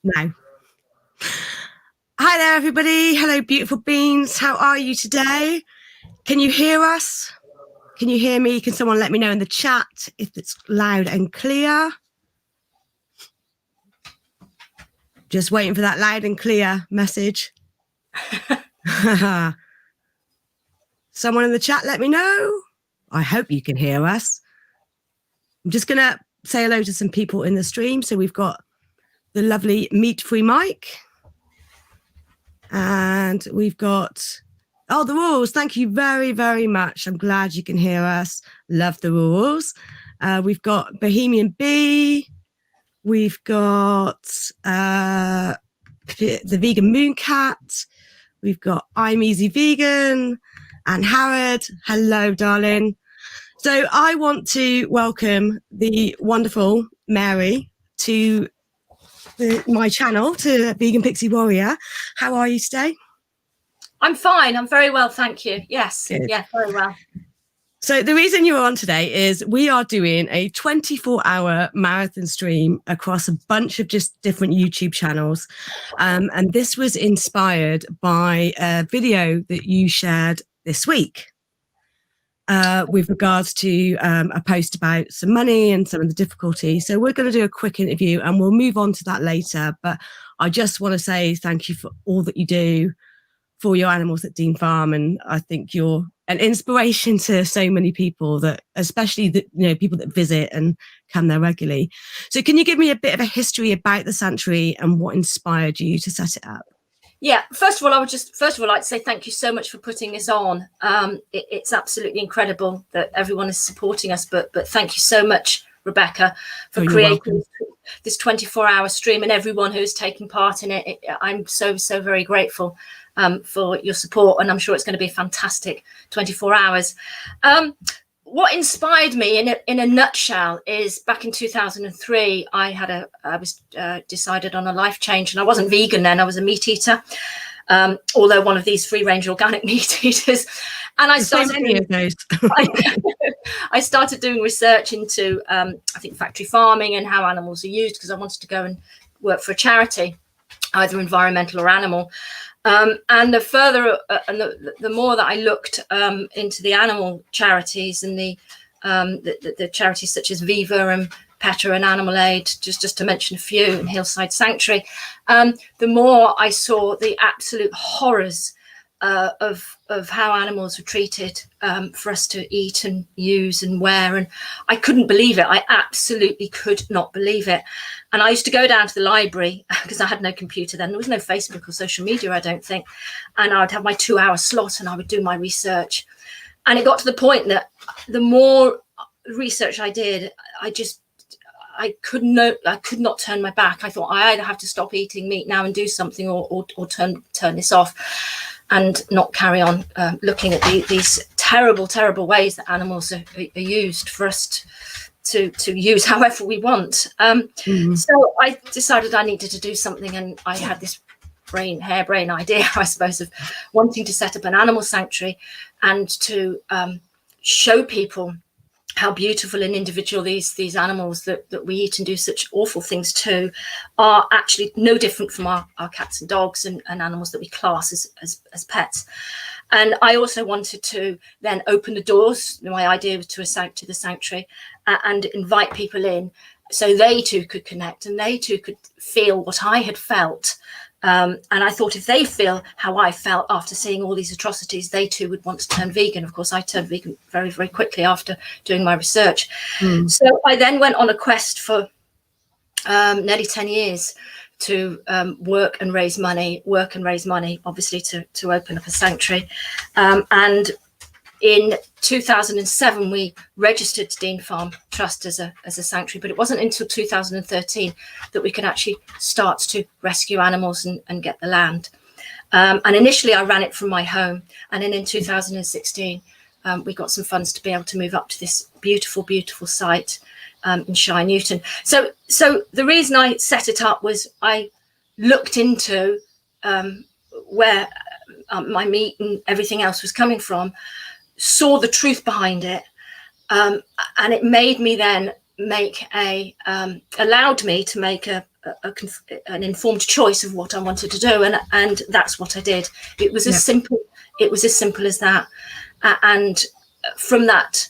No. Hi there, everybody. Hello, beautiful beings. How are you today? Can you hear us? Can you hear me? Can someone let me know in the chat if it's loud and clear? Just waiting for that loud and clear message. Someone in the chat, let me know. I hope you can hear us. I'm just going to say hello to some people in the stream. So we've got the lovely Meat Free Mike. And we've got, the rules. Thank you very, very much. I'm glad you can hear us. Love the rules. We've got Bohemian Bee. We've got the Vegan Mooncat. We've got I'm Easy Vegan and Harrod. Hello, darling. So I want to welcome the wonderful Mary to my channel, to Vegan Pixie Warrior. How are you today? I'm fine. I'm very well, thank you. Yes. Good. Yeah, very well. So the reason you're on today is we are doing a 24-hour marathon stream across a bunch of just different YouTube channels. And this was inspired by a video that you shared this week with regards to a post about some money and some of the difficulty. So we're going to do a quick interview and we'll move on to that later. But I just want to say thank you for all that you do for your animals at Dean Farm. And I think you're an inspiration to so many people, that especially the people that visit and come there regularly. So can you give me a bit of a history about the sanctuary and what inspired you to set it up? Yeah, first of all, I would just like to say thank you so much for putting this on. It's absolutely incredible that everyone is supporting us, but thank you so much, Rebecca, for creating this 24-hour stream, and everyone who's taking part in it. I'm so very grateful for your support, and I'm sure it's going to be a fantastic 24 hours. What inspired me in a nutshell is back in 2003, I was decided on a life change, and I wasn't vegan then, I was a meat eater, although one of these free-range organic meat eaters. And I started I started doing research into I think factory farming and how animals are used, because I wanted to go and work for a charity, either environmental or animal. And the further and the more that I looked into the animal charities and the charities such as Viva and PETA and Animal Aid, just to mention a few, and Hillside Sanctuary, the more I saw the absolute horrors of how animals were treated for us to eat and use and wear. And I couldn't believe it. I absolutely could not believe it. And I used to go down to the library, because I had no computer then. There was no Facebook or social media, I don't think. And I would have my 2-hour slot and I would do my research. And it got to the point that the more research I did, I could not turn my back. I thought I either have to stop eating meat now and do something, or turn this off and not carry on looking at these terrible ways that animals are used for us to use however we want. So I decided I needed to do something, and I had this harebrained idea, I suppose, of wanting to set up an animal sanctuary and to show people how beautiful and individual these animals that we eat and do such awful things to are actually no different from our cats and dogs and animals that we class as pets. And I also wanted to then open the doors. My idea was to the sanctuary and invite people in, so they too could connect and they too could feel what I had felt. And I thought if they feel how I felt after seeing all these atrocities, they too would want to turn vegan. Of course, I turned vegan very, very quickly after doing my research. So I then went on a quest for nearly 10 years to work and raise money, obviously to open up a sanctuary. And in 2007, we registered Dean Farm Trust as a sanctuary, but it wasn't until 2013 that we could actually start to rescue animals and get the land. And initially, I ran it from my home, and then in 2016, we got some funds to be able to move up to this beautiful site in Shire Newton. So the reason I set it up was I looked into where my meat and everything else was coming from, saw the truth behind it, and it made me then allowed me to make a an informed choice of what I wanted to do, and that's what I did. It was as simple. It was as simple as that. And from that,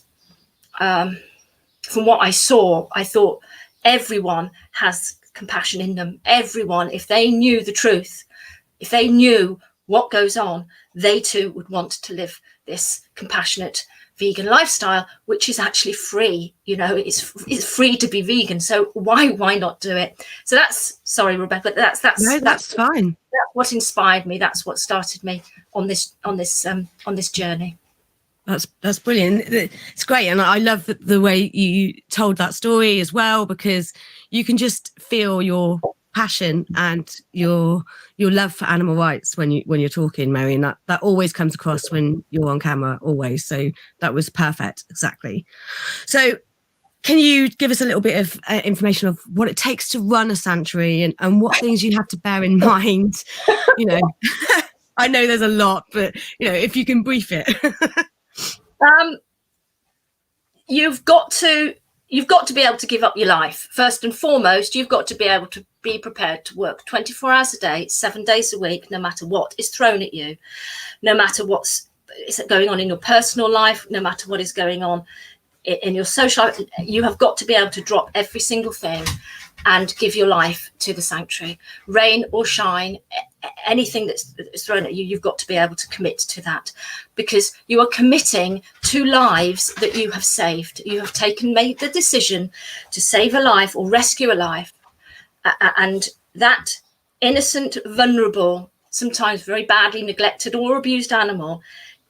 from what I saw, I thought everyone has compassion in them. Everyone, if they knew the truth, if they knew what goes on, they too would want to live this compassionate vegan lifestyle, which is actually free. You know, it's free to be vegan. So why not do it? So that's, sorry, Rebecca, that's fine. That's what inspired me. That's what started me on this journey. That's brilliant. It's great, and I love the way you told that story as well, because you can just feel your passion and your love for animal rights when you're talking, Mary, and that always comes across when you're on camera, always. So that was perfect, exactly. So can you give us a little bit of information of what it takes to run a sanctuary and what things you have to bear in mind? You know, I know there's a lot, but you know, if you can brief it. You've got to be able to give up your life. First and foremost, you've got to be able to be prepared to work 24 hours a day, 7 days a week, no matter what is thrown at you, no matter what's going on in your personal life, no matter what is going on in your social life. You have got to be able to drop every single thing and give your life to the sanctuary. Rain or shine, anything that's thrown at you, you've got to be able to commit to that, because you are committing to lives that you have saved. You have made the decision to save a life or rescue a life, and that innocent, vulnerable, sometimes very badly neglected or abused animal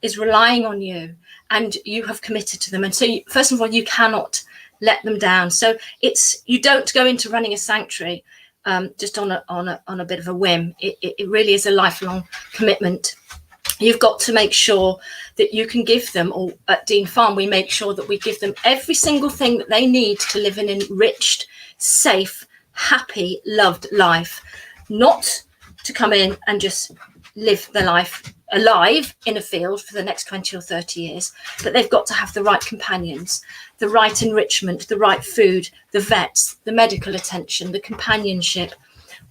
is relying on you, and you have committed to them. And so first of all, you cannot let them down. So you don't go into running a sanctuary just on a bit of a whim. It really is a lifelong commitment. You've got to make sure that you can give them, or at Dean Farm, we make sure that we give them every single thing that they need to live an enriched, safe, happy, loved life, not to come in and just live their life alive in a field for the next 20 or 30 years, but they've got to have the right companions, the right enrichment, the right food, the vets, the medical attention, the companionship,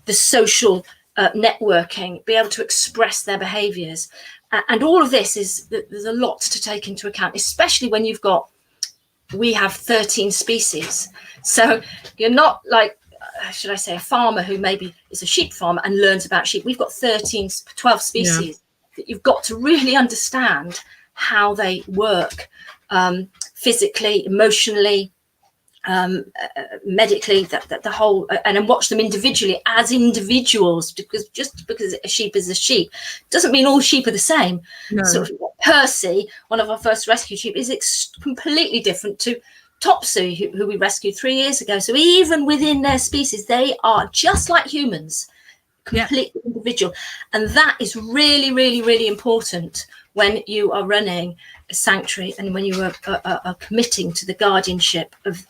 the social networking, be able to express their behaviors. And all of this there's a lot to take into account, especially when we have 13 species. So you're not like, should I say, a farmer who maybe is a sheep farmer and learns about sheep. We've got 12 species that you've got to really understand how they work, physically, emotionally, medically, the whole, and then watch them individually as individuals, because just because a sheep is a sheep doesn't mean all sheep are the same. No. So Percy, one of our first rescue sheep, is completely different to Topsy, who we rescued 3 years ago. So even within their species, they are just like humans, completely individual. And that is really, really, really important when you are running a sanctuary and when you are committing to the guardianship of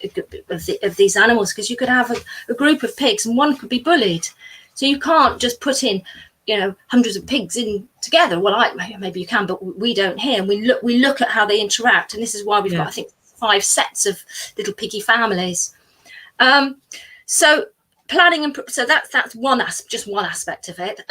these animals, because you could have a group of pigs and one could be bullied. So you can't just put in, hundreds of pigs in together. Well, maybe you can, but we don't here. And we look at how they interact. And this is why we've got, I think, 5 sets of little piggy families. So planning and so that's just one aspect of it.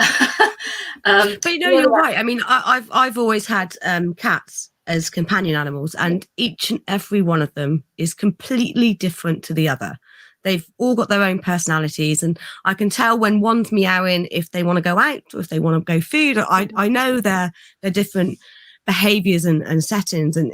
But you're right. I mean, I've always had cats as companion animals, and each and every one of them is completely different to the other. They've all got their own personalities, and I can tell when one's meowing if they want to go out or if they want to go food. I know their different behaviors and settings, and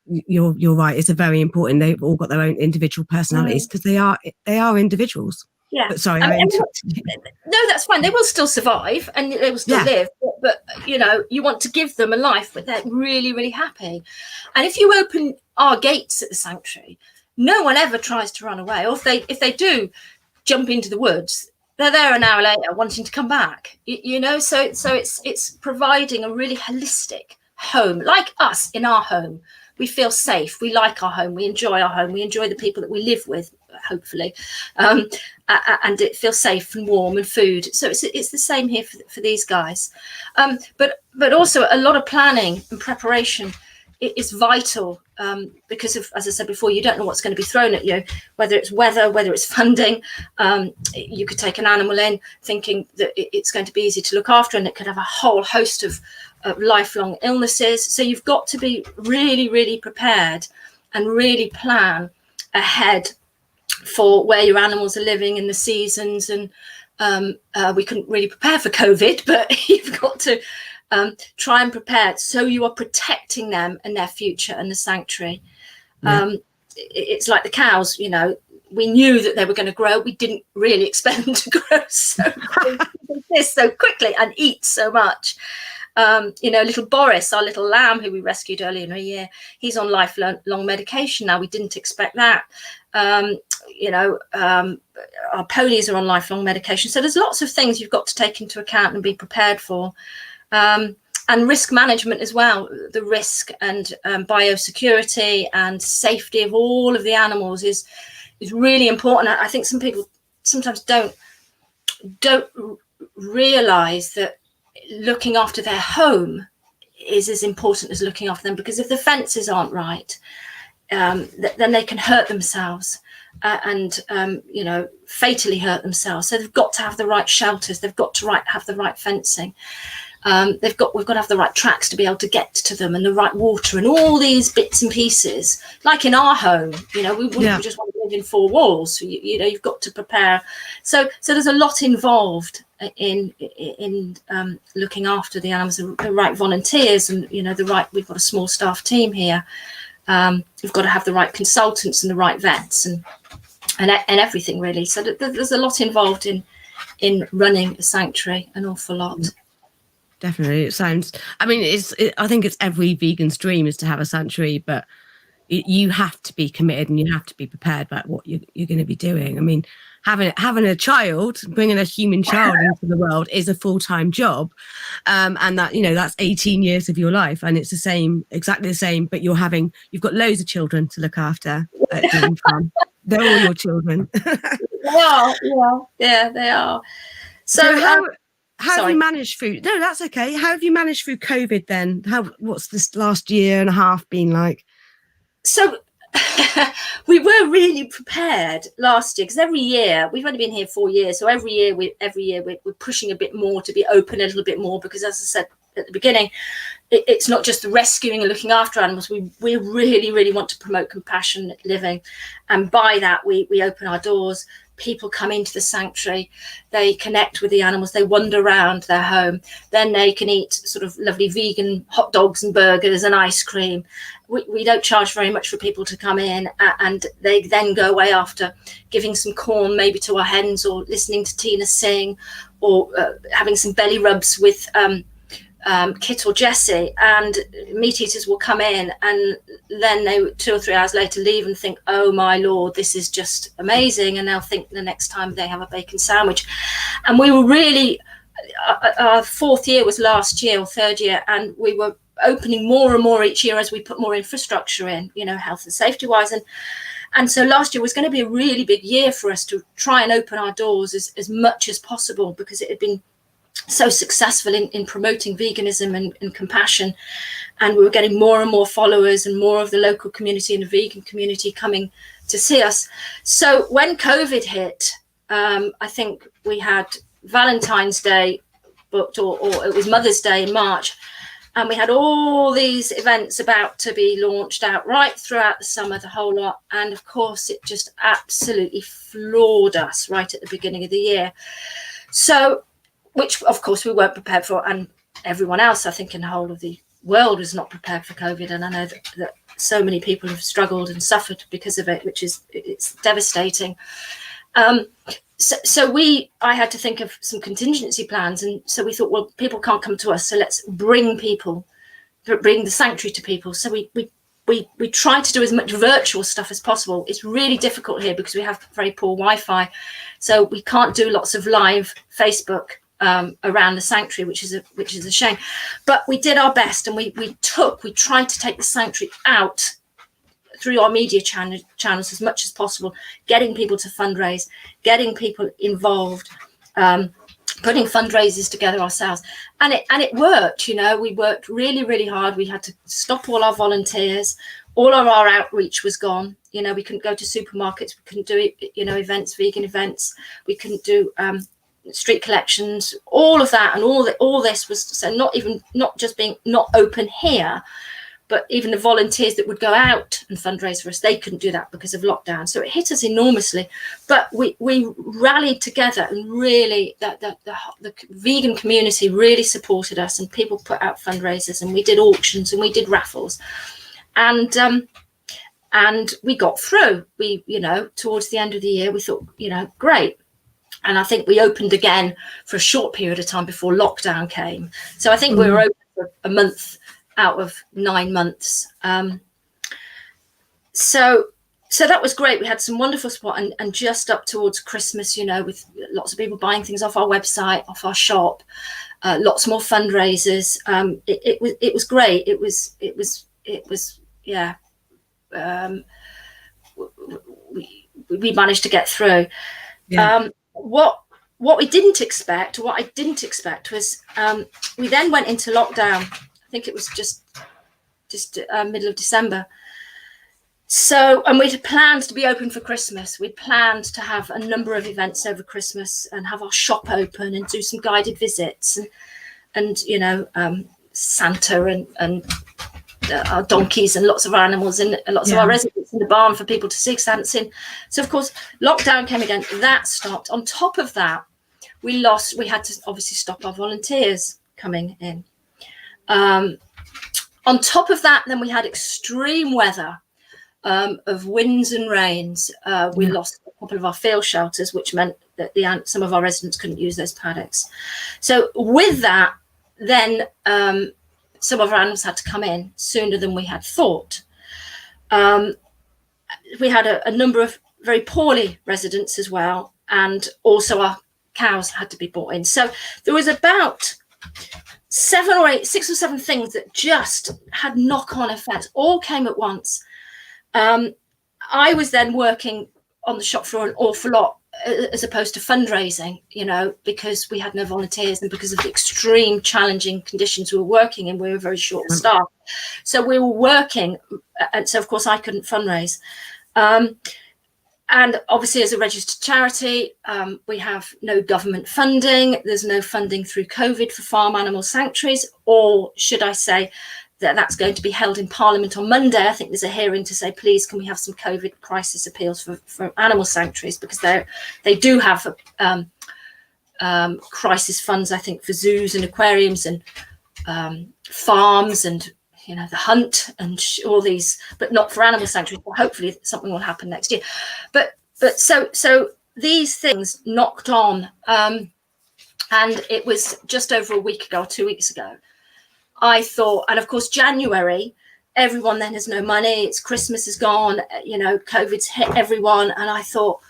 you're right. It's a very important. They've all got their own individual personalities because they are individuals. Yeah. But sorry, I interrupted you. No, that's fine. They will still survive and they will still live. But you want to give them a life where they're really, really happy. And if you open our gates at the sanctuary, no one ever tries to run away. Or if they do jump into the woods, they're there an hour later wanting to come back. So it's providing a really holistic home, like us in our home. We feel safe. We like our home. We enjoy our home. We enjoy the people that we live with, hopefully. And it feels safe and warm and food. So it's the same here for these guys. But also a lot of planning and preparation it's vital, because of, as I said before, you don't know what's going to be thrown at you, whether it's weather, whether it's funding. You could take an animal in thinking that it's going to be easy to look after, and it could have a whole host of lifelong illnesses. So you've got to be really, really prepared and really plan ahead for where your animals are living in the seasons. And we couldn't really prepare for COVID, but you've got to try and prepare so you are protecting them and their future and the sanctuary. It's like the cows, you know, we knew that they were going to grow. We didn't really expect them to grow so quickly and eat so much. You know, little Boris, our little lamb who we rescued earlier in the year, he's on lifelong medication now. We didn't expect that. You know, our ponies are on lifelong medication. So there's lots of things you've got to take into account and be prepared for. And risk management as well. The risk and biosecurity and safety of all of the animals is really important. I think some people sometimes don't realise that looking after their home is as important as looking after them, because if the fences aren't right, then they can hurt themselves and you know, fatally hurt themselves. So they've got to have the right shelters. They've got to have the right fencing. We've got to have the right tracks to be able to get to them, and the right water and all these bits and pieces. Like in our home, you know, we wouldn't just want to live in four walls. You know, you've got to prepare. So there's a lot involved in looking after the animals, the right volunteers, and you know, we've got a small staff team here. We've got to have the right consultants and the right vets and everything really. So there's a lot involved in running a sanctuary, an awful lot. Definitely. It sounds, I mean, I think it's every vegan's dream is to have a sanctuary, but you have to be committed and you have to be prepared about what you're going to be doing. I mean, having a child, bringing a human child into the world is a full-time job. And that, you know, that's 18 years of your life, and it's exactly the same, but you've got loads of children to look after at Dream Farm. They're all your children. Yeah, they are. So how have you managed through? No, that's okay. How have you managed through COVID then? What's this last year and a half been like? So we were really prepared last year, because every year, we've only been here 4 years, so every year we're pushing a bit more to be open a little bit more, because as I said at the beginning, it's not just the rescuing and looking after animals. We really, really want to promote compassionate living, and by that we open our doors. People come into the sanctuary, they connect with the animals, they wander around their home, then they can eat sort of lovely vegan hot dogs and burgers and ice cream. We don't charge very much for people to come in, and they then go away after giving some corn maybe to our hens, or listening to Tina sing, or having some belly rubs with Kit or Jessie, and meat eaters will come in, and then they 2 or 3 hours later leave and think, oh my lord, this is just amazing, and they'll think the next time they have a bacon sandwich. And we were really, our 4th year was last year, or 3rd year, and we were opening more and more each year as we put more infrastructure in, you know, health and safety wise, and so last year was going to be a really big year for us to try and open our doors as much as possible, because it had been so successful in promoting veganism and compassion, and we were getting more and more followers and more of the local community and the vegan community coming to see us. So when COVID hit, I think we had Valentine's Day booked, or it was Mother's Day in March, and we had all these events about to be launched out right throughout the summer, the whole lot, and of course it just absolutely floored us right at the beginning of the year. So, which of course we weren't prepared for, and everyone else, I think, in the whole of the world was not prepared for COVID. And I know that so many people have struggled and suffered because of it, it's devastating. So I had to think of some contingency plans, and so we thought, well, people can't come to us, so let's bring the sanctuary to people. So we try to do as much virtual stuff as possible. It's really difficult here because we have very poor Wi-Fi, so we can't do lots of live Facebook around the sanctuary, which is a shame. But we did our best, and we tried to take the sanctuary out through our media channels as much as possible, getting people to fundraise, getting people involved, putting fundraisers together ourselves, and it worked. You know, we worked really, really hard. We had to stop all our volunteers. All of our outreach was gone. You know, we couldn't go to supermarkets. We couldn't do, you know, events, vegan events. We couldn't do street collections, all of that, and all this was, so not just being not open here, but even the volunteers that would go out and fundraise for us, they couldn't do that because of lockdown. So it hit us enormously. But we rallied together, and really the vegan community really supported us, and people put out fundraisers, and we did auctions and we did raffles, and we got through. We, you know, towards the end of the year, we thought, you know, great. And I think we opened again for a short period of time before lockdown came. So I think we were open for a month out of 9 months. So that was great. We had some wonderful support, and just up towards Christmas, you know, with lots of people buying things off our website, off our shop, lots more fundraisers. It was great. It was yeah. We managed to get through. Yeah. What I didn't expect was we then went into lockdown. I think it was just middle of December. So, and we'd planned to be open for Christmas. We'd planned to have a number of events over Christmas and have our shop open and do some guided visits and you know, Santa and our donkeys and lots of animals and lots of our residents in the barn for people to see, because I hadn't seen. So of course lockdown came again, that stopped. On top of that, we had to obviously stop our volunteers coming in. On top of that, then we had extreme weather of winds and rains. We lost a couple of our field shelters, which meant that some of our residents couldn't use those paddocks. So with that, then some of our animals had to come in sooner than we had thought. We had a number of very poorly residents as well, and also our cows had to be brought in. So there was about 6 or 7 things that just had knock-on effects, all came at once. I was then working on the shop floor an awful lot, as opposed to fundraising, you know, because we had no volunteers and because of the extreme challenging conditions we were working in. We were very short staffed, so we were working, and so of course I couldn't fundraise. And obviously, as a registered charity, we have no government funding. There's no funding through COVID for farm animal sanctuaries, or should I say that's going to be held in Parliament on Monday. I think there's a hearing to say, please, can we have some COVID crisis appeals for animal sanctuaries, because they do have crisis funds, I think, for zoos and aquariums and farms and, you know, the hunt and all these, but not for animal sanctuaries. But hopefully something will happen next year. But so these things knocked on, and it was just over a week ago or 2 weeks ago. I thought, and of course, January, everyone then has no money. It's Christmas is gone, you know, COVID's hit everyone. And I thought,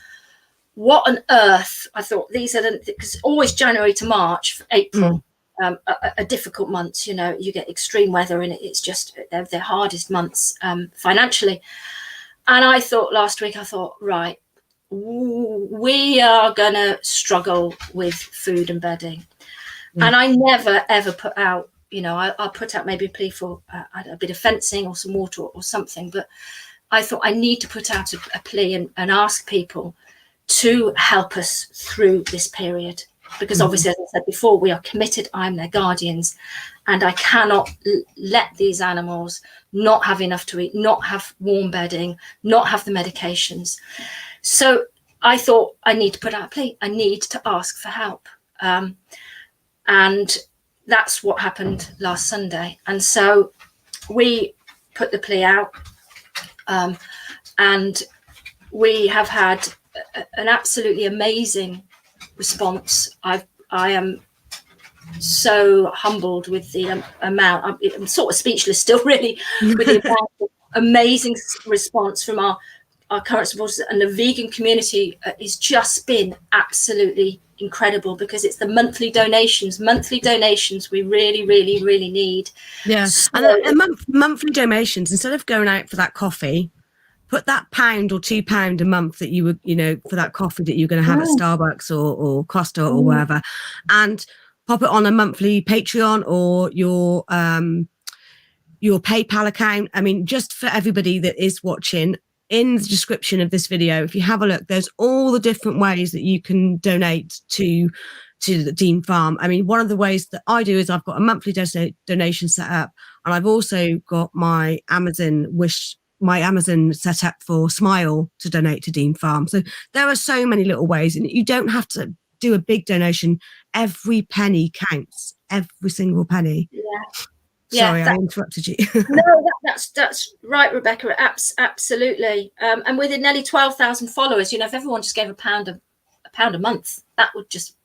what on earth? I thought these are because always January to March, April, are difficult months. You know, you get extreme weather, and it's just they're the hardest months financially. And I thought last week, right, we are going to struggle with food and bedding. And I never, ever put out, you know, I'll put out maybe a plea for a bit of fencing or some water or something. But I thought I need to put out a plea and ask people to help us through this period. Because obviously, as I said before, we are committed. I'm their guardians. And I cannot let these animals not have enough to eat, not have warm bedding, not have the medications. So I thought I need to put out a plea. I need to ask for help. And that's what happened last Sunday. And so we put the plea out, and we have had an absolutely amazing response. I am so humbled with the amount. I'm sort of speechless still, really, with the amount of amazing response from our current supporters, and the vegan community has just been absolutely incredible, because it's the monthly donations we really need. Yeah. So, and monthly donations, instead of going out for that coffee, put that £1 or £2 a month that you would, you know, for that coffee that you're going to have at Starbucks or Costa or wherever, and pop it on a monthly Patreon or your PayPal account. I mean, just for everybody that is watching, in the description of this video, if you have a look, there's all the different ways that you can donate to the Dean Farm. I mean, one of the ways that I do is I've got a monthly donation set up, and I've also got my Amazon set up for Smile to donate to Dean Farm. So there are so many little ways, and you don't have to do a big donation. Every penny counts, every single penny. Sorry, I interrupted you. No, that's right, Rebecca. Absolutely. And with nearly 12,000 followers, you know, if everyone just gave £1 a month, that would just,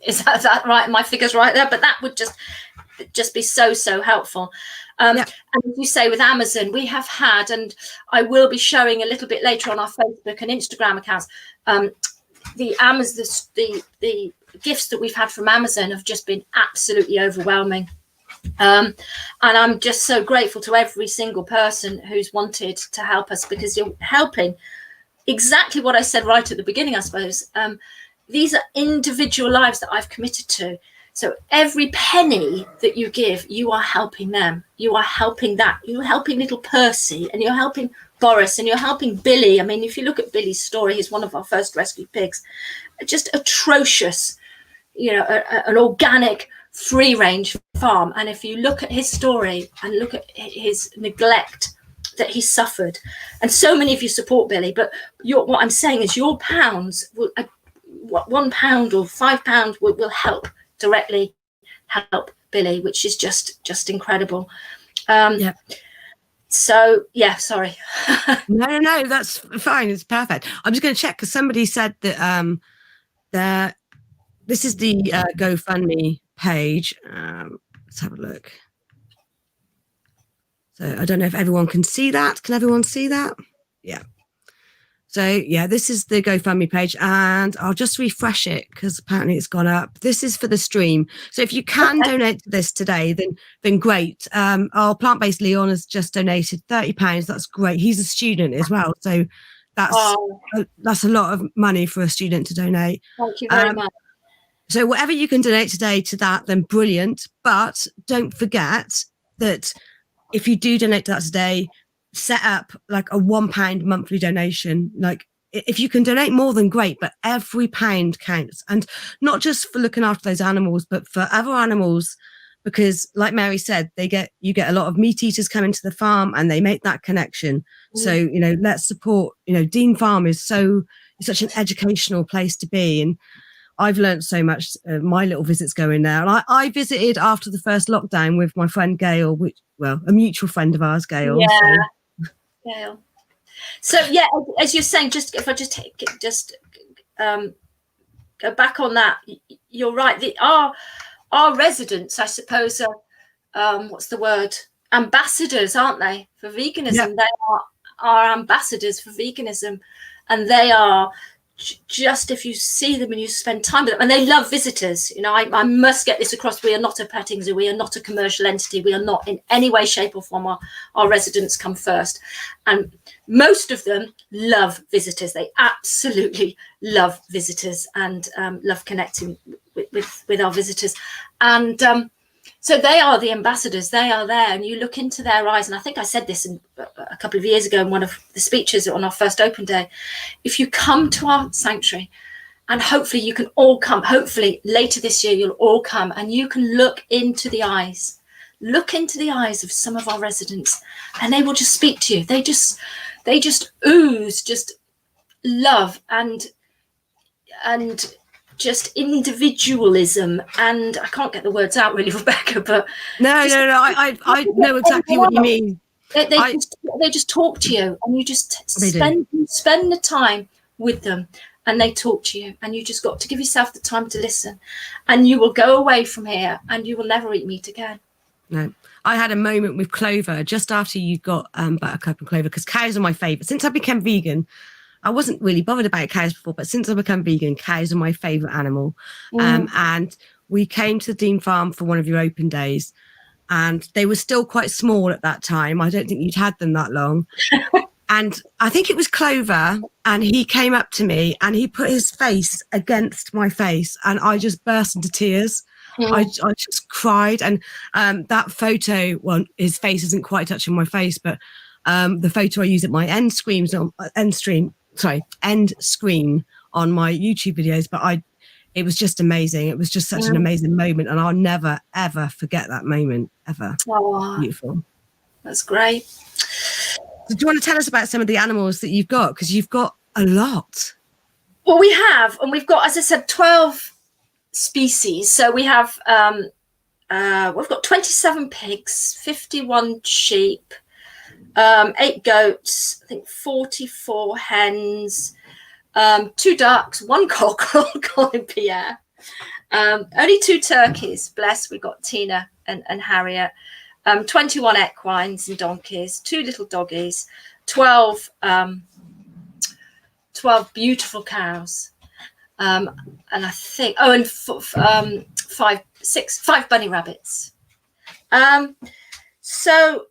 is that right? My figure's right there, but that would just be so helpful. And as you say, with Amazon, we have had, and I will be showing a little bit later on our Facebook and Instagram accounts, the gifts that we've had from Amazon have just been absolutely overwhelming. And I'm just so grateful to every single person who's wanted to help us, because you're helping exactly what I said right at the beginning, I suppose. These are individual lives that I've committed to. So every penny that you give, you are helping them. You are helping that. You're helping little Percy, and you're helping Boris, and you're helping Billy. I mean, if you look at Billy's story, he's one of our first rescued pigs. Just atrocious, you know, an organic, free-range farm. And if you look at his story and look at his neglect that he suffered, and so many of you support Billy, but what I'm saying is your pounds will, £1 or £5 will help directly help Billy, which is just incredible. So sorry. no, that's fine, it's perfect. I'm just going to check, because somebody said that this is the Gofundme page. Let's have a look. So I don't know if everyone can see that. Can everyone see that? Yeah. So yeah, this is the Gofundme page, and I'll just refresh it because apparently it's gone up. This is for the stream. So if you can donate to this today, then great. Our plant-based Leon has just donated £30. That's great. He's a student as well, so that's a lot of money for a student to donate. Thank you very much. So whatever you can donate today to that, then brilliant. But don't forget that if you do donate to that today, set up like a £1 monthly donation. Like, if you can donate more, than great, but every pound counts. And not just for looking after those animals, but for other animals, because like Mary said, you get a lot of meat eaters coming to the farm, and they make that connection. So, you know, let's support, you know, Dean Farm is such an educational place to be. And I've learned so much. My little visits going there. And I visited after the first lockdown with my friend Gail, a mutual friend of ours, Gail. Yeah. Gail. So yeah, as you're saying, if I go back on that, you're right. Our residents, I suppose, are what's the word? Ambassadors, aren't they, for veganism? Yeah. They are ambassadors for veganism, and they are just, if you see them and you spend time with them, and they love visitors. You know, I must get this across. We are not a petting zoo. We are not a commercial entity. We are not in any way, shape or form. Our residents come first, and most of them love visitors. They absolutely love visitors and love connecting with our visitors. And so they are the ambassadors. They are there, and you look into their eyes. And I think I said this a couple of years ago in one of the speeches on our first open day. If you come to our sanctuary, and hopefully you can all come, hopefully later this year you'll all come, and you can look into the eyes of some of our residents, and they will just speak to you. They just ooze just love and just individualism, and I can't get the words out really, Rebecca, but no, I know exactly what you mean. They just talk to you, and you just spend the time with them, and they talk to you, and you just got to give yourself the time to listen, and you will go away from here and you will never eat meat again. No, I had a moment with Clover just after you got Buttercup and Clover, because cows are my favourite. Since I became vegan, I wasn't really bothered about cows before, but since I became vegan, cows are my favourite animal. And we came to the Dean Farm for one of your open days, and they were still quite small at that time. I don't think you'd had them that long. And I think it was Clover, and he came up to me and he put his face against my face, and I just burst into tears. I just cried. And that photo, well, his face isn't quite touching my face, but the photo I use at my end screen on my YouTube videos. But it was just amazing. It was just such an amazing moment, and I'll never ever forget that moment ever. Oh, beautiful. That's great. So do you want to tell us about some of the animals that you've got? Because you've got a lot. Well, we have, and we've got, as I said, 12 species. So we have, we've got 27 pigs, 51 sheep, 8 goats, I think 44 hens, 2 ducks, 1 cockerel, Colin Pierre, only 2 turkeys, bless, we've got Tina and Harriet, 21 equines and donkeys, 2 little doggies, 12 beautiful cows, and I think, and 5 bunny rabbits. So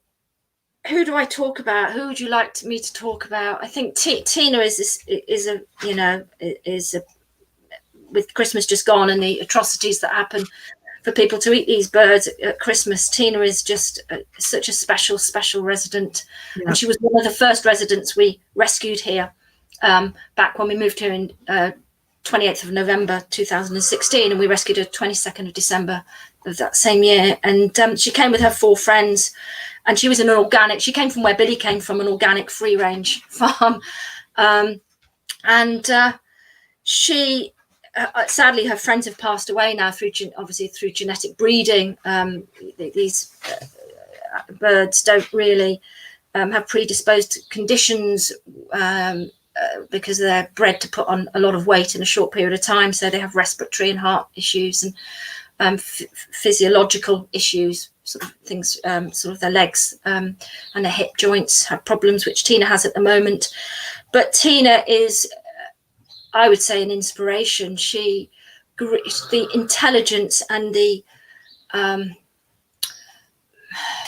who do I talk about? Who would you like me to talk about? I think Tina is with Christmas just gone and the atrocities that happen for people to eat these birds at Christmas. Tina is just such a special resident. Yeah. And she was one of the first residents we rescued here back when we moved here in 28th of November 2016, and we rescued her 22nd of December of that same year. And she came with her 4 friends, and she was in an organic, she came from where Billy came from, an organic free range farm. She sadly, her friends have passed away now through genetic breeding. These birds don't really have predisposed conditions because they're bred to put on a lot of weight in a short period of time. So they have respiratory and heart issues and physiological issues, sort of things, sort of their legs and their hip joints have problems, which Tina has at the moment. But Tina is, I would say, an inspiration. The intelligence and the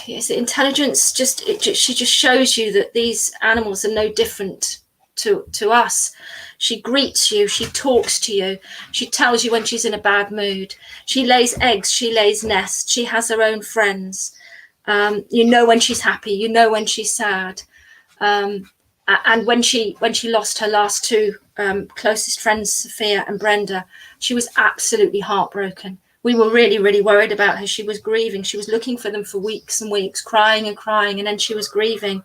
intelligence she just shows you that these animals are no different to us. She greets you, she talks to you, she tells you when she's in a bad mood, she lays eggs, she lays nests, she has her own friends. You know when she's happy, you know when she's sad. And when she lost her last 2 closest friends, Sophia and Brenda, she was absolutely heartbroken. We were really, really worried about her. She was grieving. She was looking for them for weeks and weeks, crying, and then she was grieving.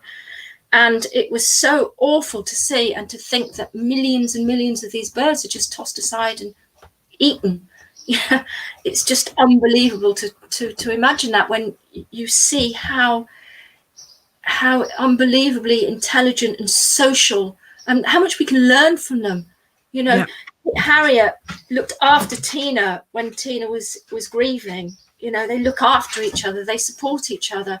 And it was so awful to see and to think that millions and millions of these birds are just tossed aside and eaten. Yeah, it's just unbelievable to imagine that, when you see how unbelievably intelligent and social and how much we can learn from them. You know, yeah. Harriet looked after Tina when Tina was grieving. You know, they look after each other, they support each other.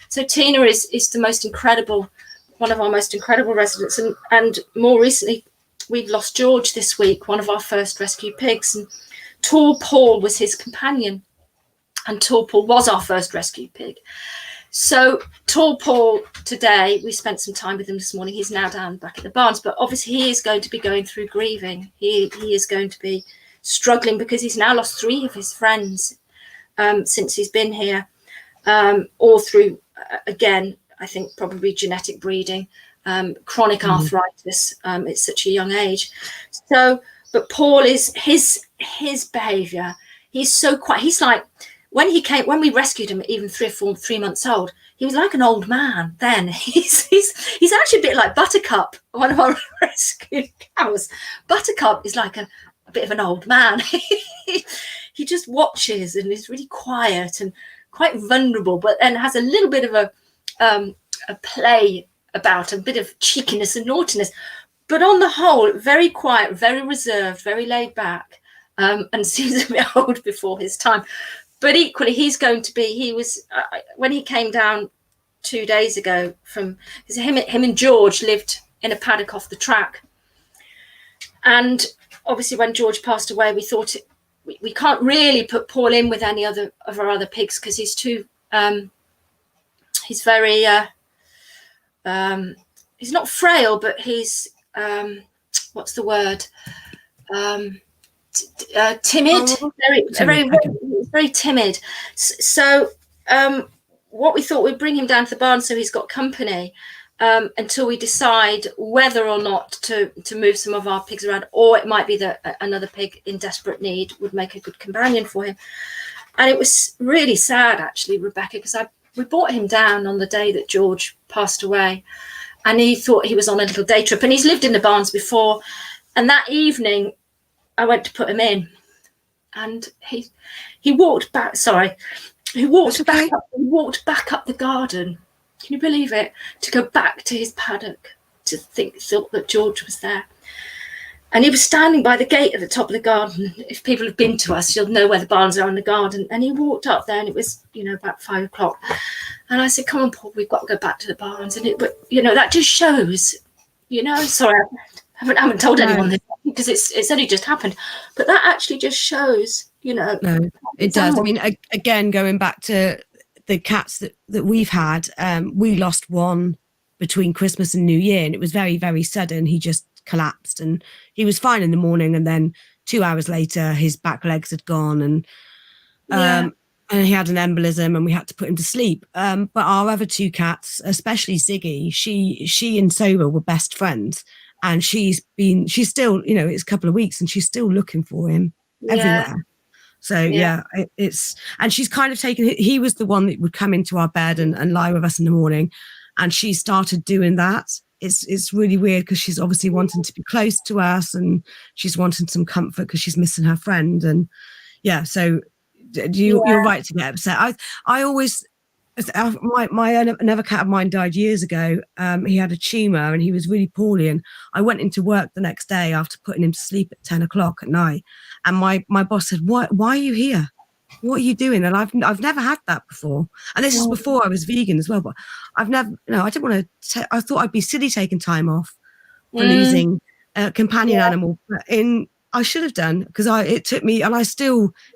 So Tina is the most incredible, one of our most incredible residents. And more recently, we've lost George this week, one of our first rescue pigs. And Tall Paul was his companion. And Tall Paul was our first rescue pig. So Tall Paul, today, we spent some time with him this morning. He's now down back at the barns, but obviously he is going to be going through grieving. He is going to be struggling because he's now lost 3 of his friends since he's been here, all through, again, I think probably genetic breeding, chronic arthritis at such a young age. So, but Paul is his behavior. He's so quiet. He's like, when we rescued him at even 3 months old, he was like an old man then. He's actually a bit like Buttercup, one of our rescued cows. Buttercup is like a bit of an old man. He just watches and is really quiet and quite vulnerable, but then has a little bit of a play about, a bit of cheekiness and naughtiness. But on the whole, very quiet, very reserved, very laid back, and seems a bit old before his time. But equally, he was, when he came down 2 days ago because him and George lived in a paddock off the track. And obviously when George passed away, we thought we can't really put Paul in with any of our other pigs because he's too, he's very, not frail, but he's what's the word? Timid, very timid. So what we thought, we'd bring him down to the barn so he's got company until we decide whether or not to move some of our pigs around, or it might be that another pig in desperate need would make a good companion for him. And it was really sad, actually, Rebecca, because we brought him down on the day that George passed away, and he thought he was on a little day trip, and he's lived in the barns before. And that evening I went to put him in, and he walked back. Sorry, he walked back up the garden. Can you believe it? To go back to his paddock thought that George was there. And he was standing by the gate at the top of the garden. If people have been to us, you'll know where the barns are in the garden. And he walked up there, and it was, about 5 o'clock. And I said, "Come on, Paul, we've got to go back to the barns." And that just shows, sorry, I haven't told anyone this because it's only just happened. But that actually just shows, No, it does. I mean, again, going back to the cats that we've had, we lost one between Christmas and New Year, and it was very, very sudden. He just collapsed, and he was fine in the morning, and then 2 hours later his back legs had gone, and he had an embolism, and we had to put him to sleep. But our other 2 cats, especially Ziggy, she and Soba were best friends, and she's still, it's a couple of weeks, and she's still looking for him everywhere. So and she's kind of taken, he was the one that would come into our bed and lie with us in the morning, and she started doing that. It's really weird because she's obviously wanting to be close to us, and she's wanting some comfort because she's missing her friend. And so you're right to get upset. I always, another cat of mine died years ago. He had a tumor and he was really poorly, and I went into work the next day after putting him to sleep at 10 o'clock at night, and my boss said, why are you here? What are you doing? And I've never had that before. And this is before I was vegan as well. But I've never, I didn't want to, I thought I'd be silly taking time off for losing a companion animal. But I should have done, because it took me, and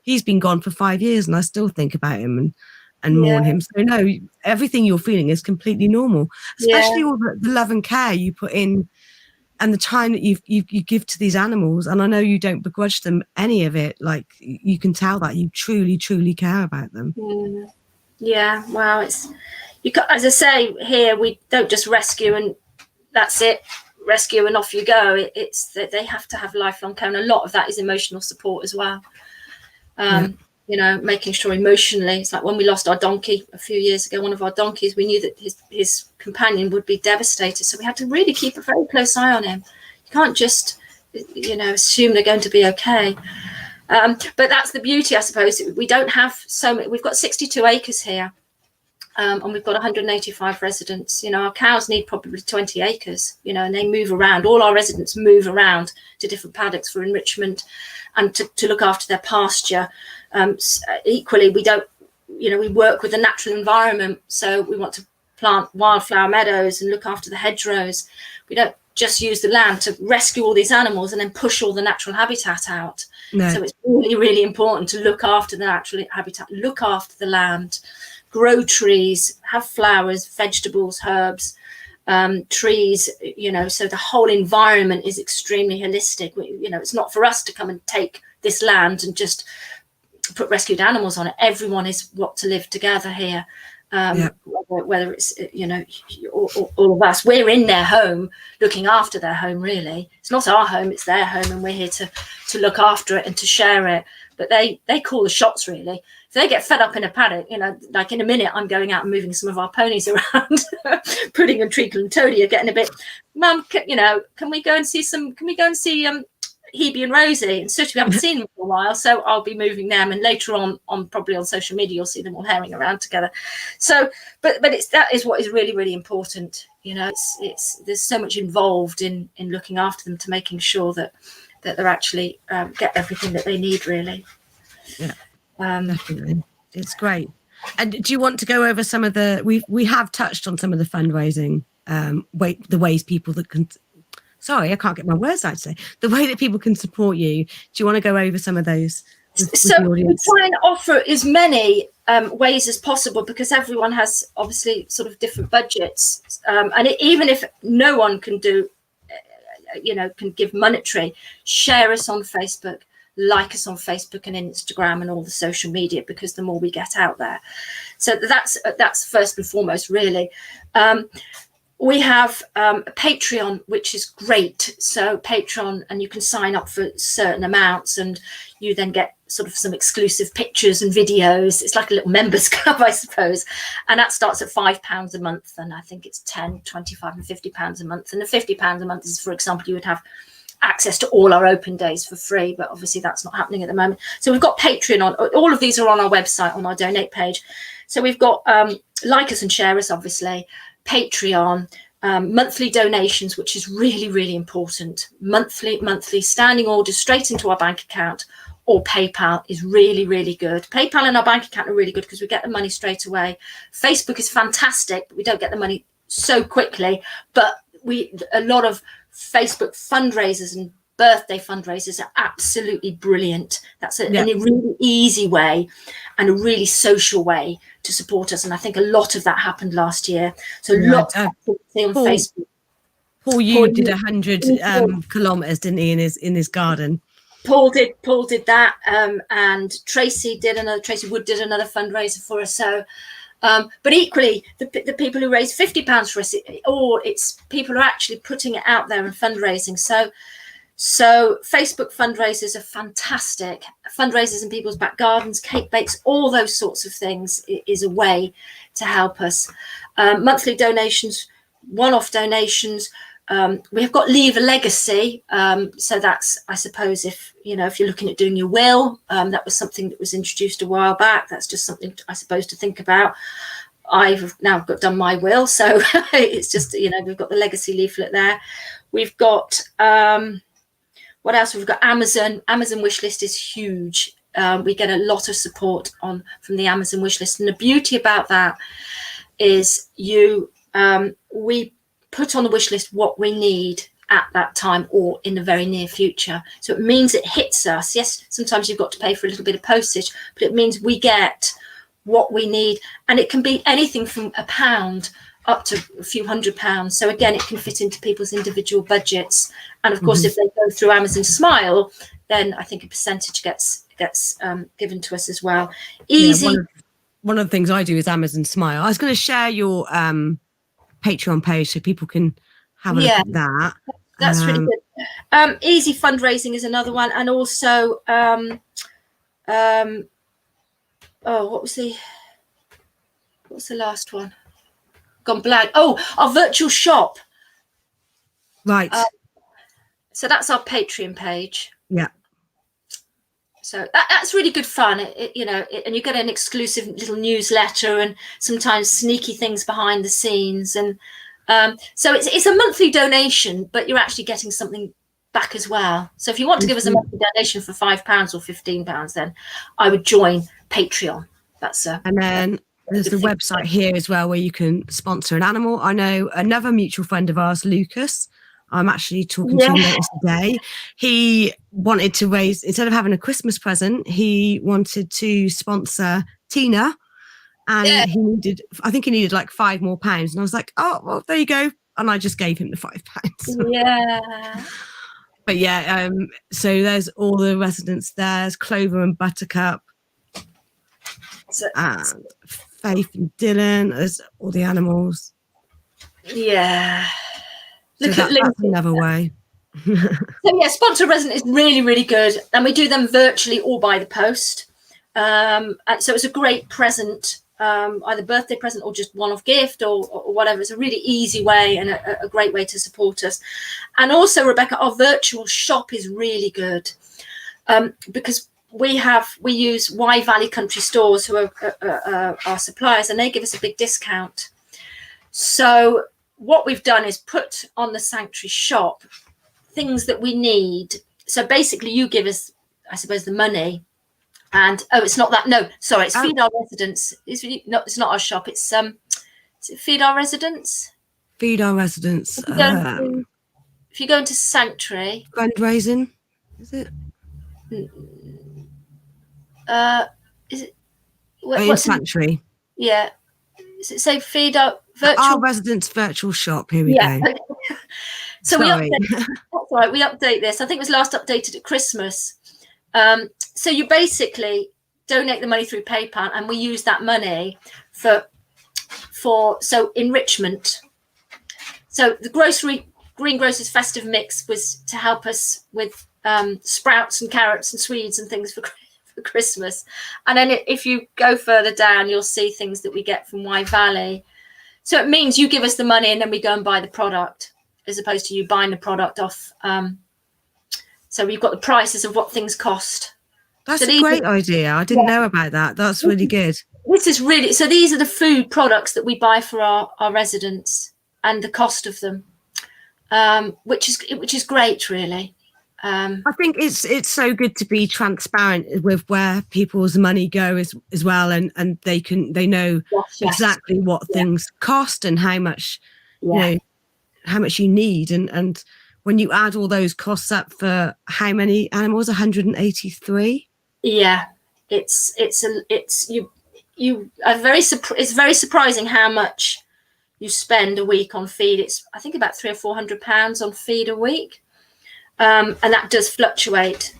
he's been gone for 5 years, and I still think about him and mourn him. So no, everything you're feeling is completely normal, especially all the love and care you put in, and the time that you give to these animals. And I know you don't begrudge them any of it. Like, you can tell that you truly, truly care about them. Yeah, well, as I say here, we don't just rescue and that's it, rescue and off you go. It's that they have to have lifelong care, and a lot of that is emotional support as well. Making sure emotionally, it's like when we lost our donkey a few years ago, one of our donkeys, we knew that his companion would be devastated. So we had to really keep a very close eye on him. You can't just, assume they're going to be okay. But that's the beauty, I suppose. We don't have so many. We've got 62 acres here, and we've got 185 residents. Our cows need probably 20 acres, and they move around. All our residents move around to different paddocks for enrichment and to look after their pasture. Equally, we don't, we work with the natural environment. So we want to plant wildflower meadows and look after the hedgerows. We don't just use the land to rescue all these animals and then push all the natural habitat out. No. So it's really, really important to look after the natural habitat, look after the land, grow trees, have flowers, vegetables, herbs, trees, so the whole environment is extremely holistic. It's not for us to come and take this land and just put rescued animals on it. Everyone is got to live together here. Whether it's all of us, we're in their home, looking after their home. Really, it's not our home, it's their home, and we're here to look after it and to share it. But they call the shots, really. If they get fed up in a paddock, like in a minute, I'm going out and moving some of our ponies around. Pudding and Treacle and Toadie are getting a bit, Mum, can we go and see Hebe and Rosie and Sooty? We haven't seen them for a while, so I'll be moving them, and later on probably on social media you'll see them all herring around together. So but that is what is really, really important. It's there's so much involved in looking after them, to making sure that they're actually get everything that they need, really. Definitely, it's great. And do you want to go over some of the we have touched on some of the fundraising the ways people that can, sorry, I can't get my words out today. The way that people can support you. Do you want to go over some of those? So we try and offer as many ways as possible, because everyone has obviously sort of different budgets, and even if no one can do, can give monetary, share us on Facebook, like us on Facebook and Instagram and all the social media, because the more we get out there. So that's first and foremost, really. We have a Patreon, which is great. So Patreon, and you can sign up for certain amounts, and you then get sort of some exclusive pictures and videos. It's like a little members club, I suppose. And that starts at £5 a month. And I think it's 10, 25 and £50 a month. And the £50 a month is, for example, you would have access to all our open days for free, but obviously that's not happening at the moment. So we've got Patreon on. All of these are on our website, on our donate page. So we've got like us and share us, obviously, Patreon, monthly donations, which is really, really important. Monthly standing orders straight into our bank account, or PayPal is really, really good. PayPal and our bank account are really good because we get the money straight away. Facebook is fantastic, but we don't get the money so quickly. But a lot of Facebook fundraisers and birthday fundraisers are absolutely brilliant. That's a really easy way and a really social way to support us. And I think a lot of that happened last year. So lots of activity on Facebook. Paul did 100 kilometers, didn't he, in his garden? Paul did that, and Tracy Wood did another fundraiser for us. So but equally, the people who raise £50 for us, or it's people who are actually putting it out there and fundraising. So Facebook fundraisers are fantastic. Fundraisers in people's back gardens, cake bakes, all those sorts of things is a way to help us. Monthly donations, one-off donations. We have got Leave a Legacy. So that's, I suppose, if you're looking at doing your will, that was something that was introduced a while back. That's just something, I suppose, to think about. I've now done my will. So it's just, we've got the legacy leaflet there. We've got, what else? We've got Amazon. Amazon wishlist is huge. We get a lot of support from the Amazon wishlist. And the beauty about that is we put on the wish list what we need at that time or in the very near future. So it means it hits us. Yes, sometimes you've got to pay for a little bit of postage, but it means we get what we need. And it can be anything from £1 up to a few £100s. So again, it can fit into people's individual budgets. And of course, if they go through Amazon Smile, then I think a percentage gets given to us as well. Easy. Yeah, one of the things I do is Amazon Smile. I was going to share your Patreon page so people can have a look at that. That's really good. Easy fundraising is another one, and also what's the last one? Gone blank. Oh, our virtual shop. Right. So that's our Patreon page. Yeah. So that's really good fun, and you get an exclusive little newsletter and sometimes sneaky things behind the scenes. And so it's a monthly donation, but you're actually getting something back as well. So if you want to give us a monthly donation for £5 or £15, then I would join Patreon. And then there's the website here as well where you can sponsor an animal. I know another mutual friend of ours, Lucas. I'm actually talking to him later today. He wanted to raise, instead of having a Christmas present, he wanted to sponsor Tina. And I think he needed like £5 more. And I was like, oh, well, there you go. And I just gave him the £5. Yeah. But so there's all the residents. There's Clover and Buttercup. And Faith and Dylan. There's all the animals. Yeah. So that's another way. So sponsor resident is really, really good, and we do them virtually or by the post. And so it's a great present, either birthday present or just one-off gift or whatever. It's a really easy way and a great way to support us. And also, Rebecca, our virtual shop is really good because we use Wye Valley Country Stores, who are our suppliers, and they give us a big discount. So what we've done is put on the Sanctuary shop things that we need. So basically you give us, I suppose, the money, and it's not that. No, sorry, it's Feed Our Residents. It's not our shop. It's is it Feed Our Residents? Feed Our Residents. If you go into Sanctuary, fundraising, is it? Is it? what's Sanctuary? Yeah. Does it say feed up virtual? Our residents virtual shop. Here we go. So Sorry. that's all right. We update this. I think it was last updated at Christmas. So you basically donate the money through PayPal, and we use that money for enrichment. So the Greengrocer's festive mix was to help us with sprouts and carrots and Swedes and things for Christmas. And then if you go further down, you'll see things that we get from Wye Valley. So it means you give us the money and then we go and buy the product, as opposed to you buying the product off. So we've got the prices of what things cost. That's a great idea. I didn't know about that. That's really good. This is really, so these are the food products that we buy for our residents and the cost of them, which is great, really. I think it's so good to be transparent with where people's money go as well, and they know exactly what things cost and how much how much you need, and when you add all those costs up for how many animals, 183. Yeah, it's very surprising how much you spend a week on feed. It's I think about £300 or £400 on feed a week. And that does fluctuate.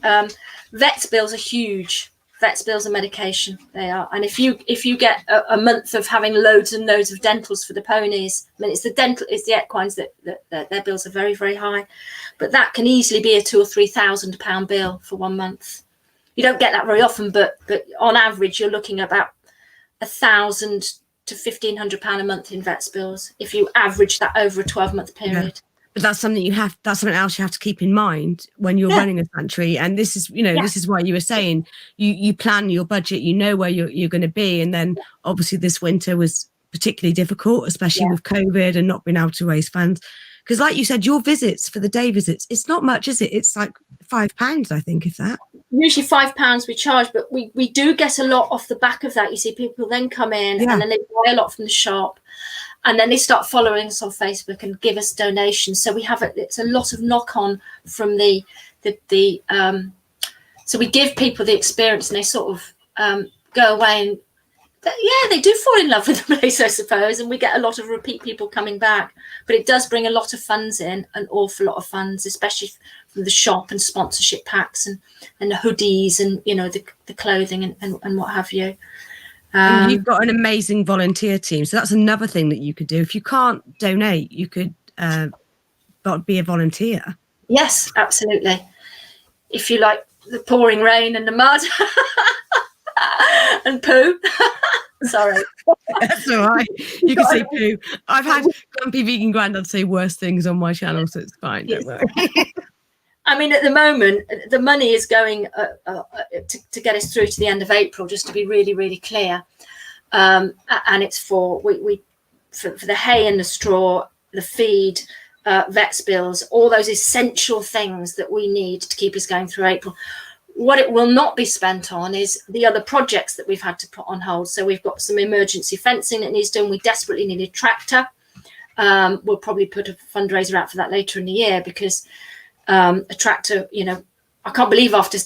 Vets bills are huge. Vets bills are medication. They are. And if you get a month of having loads and loads of dentals for the ponies, I mean, it's the equines that their bills are very, very high. But that can easily be a £2,000 or £3,000 bill for 1 month. You don't get that very often, but on average, you're looking at about £1,000 to £1,500 a month in vets bills if you average that over a 12-month period. Yeah. But that's something else you have to keep in mind when you're running a sanctuary. And this is, this is why you were saying you plan your budget, you know where you're going to be. And then obviously this winter was particularly difficult, especially with COVID and not being able to raise funds. Because like you said, your visits for the day visits, it's not much, is it? It's like £5, I think, if that. Usually £5 we charge, but we do get a lot off the back of that. You see, people then come in and then they buy a lot from the shop. And then they start following us on Facebook and give us donations. So it's a lot of knock on from so we give people the experience, and they sort of go away and they do fall in love with the place, I suppose. And we get a lot of repeat people coming back, but it does bring a lot of funds in, an awful lot of funds, especially from the shop and sponsorship packs and the hoodies and, the clothing and what have you. And you've got an amazing volunteer team, so that's another thing that you could do. If you can't donate, you could be a volunteer. Yes, absolutely. If you like the pouring rain and the mud and poo. Sorry. That's all right. You can say poo. I've had Grumpy Vegan Grandad say worse things on my channel, so it's fine. Don't worry. I mean, at the moment, the money is going to get us through to the end of April, just to be really, really clear. And it's for the hay and the straw, the feed, vets bills, all those essential things that we need to keep us going through April. What it will not be spent on is the other projects that we've had to put on hold. So we've got some emergency fencing that needs done. We desperately need a tractor. We'll probably put a fundraiser out for that later in the year, because a tractor, I can't believe after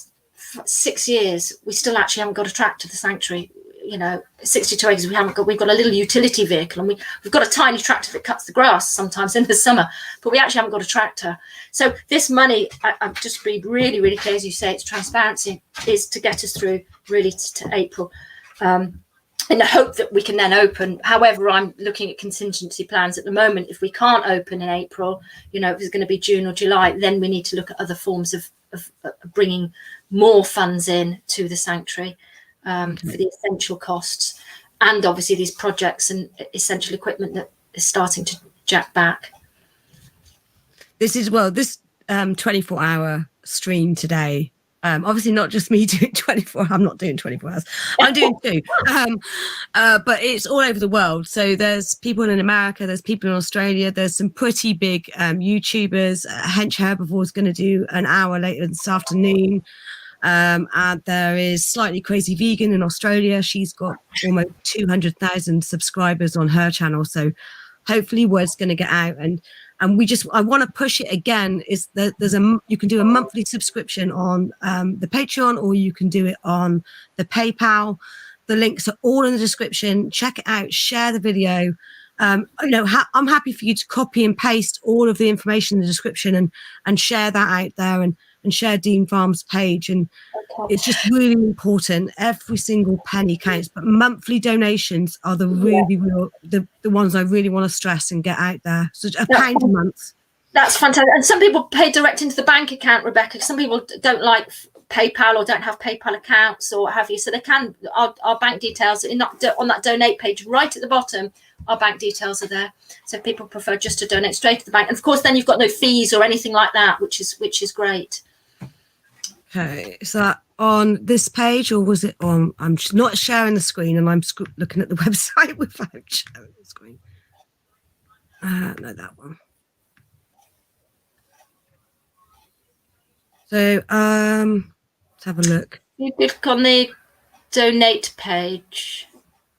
6 years we still actually haven't got a tractor to the sanctuary. 62 acres we've got a little utility vehicle, and we've got a tiny tractor that cuts the grass sometimes in the summer, but we actually haven't got a tractor. So this money, I've just be really, really clear, as you say, it's transparency, is to get us through really to April, in the hope that we can then open. However, I'm looking at contingency plans at the moment. If we can't open in April, if it's going to be June or July, then we need to look at other forms of bringing more funds in to the sanctuary for the essential costs, and obviously these projects and essential equipment that is starting to jack back. This 24-hour stream today. Obviously not just me doing 24. I'm not doing 24 hours. I'm doing 2. But it's all over the world. So there's people in America, there's people in Australia, there's some pretty big YouTubers. Hench Herbivore is going to do an hour later this afternoon. And there is Slightly Crazy Vegan in Australia. She's got almost 200,000 subscribers on her channel. So hopefully word's going to get out. And I want to push it again, is that you can do a monthly subscription on the Patreon, or you can do it on the PayPal. The links are all in the description. Check it out, share the video. I'm happy for you to copy and paste all of the information in the description and share that out there and share Dean Farm's page. And it's just really important. Every single penny counts, but monthly donations are the ones I really want to stress and get out there. So £1 a month. That's fantastic. And some people pay direct into the bank account, Rebecca. Some people don't like PayPal or don't have PayPal accounts or what have you. So they can, our bank details on that donate page right at the bottom, our bank details are there. So if people prefer just to donate straight to the bank. And of course, then you've got no fees or anything like that, which is great. Okay, is that on this page or was it on? I'm just not sharing the screen and I'm looking at the website without sharing the screen. No, that one. So let's have a look. You click on the donate page.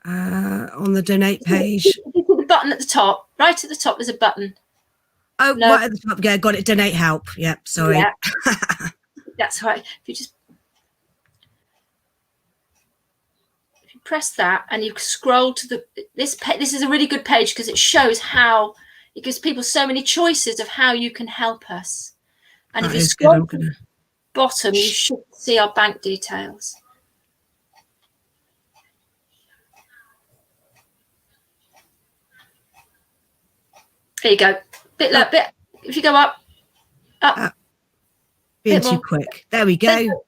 On the donate page. The button at the top, right at the top, there's a button. Oh, no. Right at the top. Yeah, got it. Donate help. Yep. Sorry. Yeah. That's right. If you press that and you scroll to this is a really good page because it shows how it gives people so many choices of how you can help us. And if you scroll to the bottom, you should see our bank details. There you go. Bit. If you go up. Being too quick. There we go.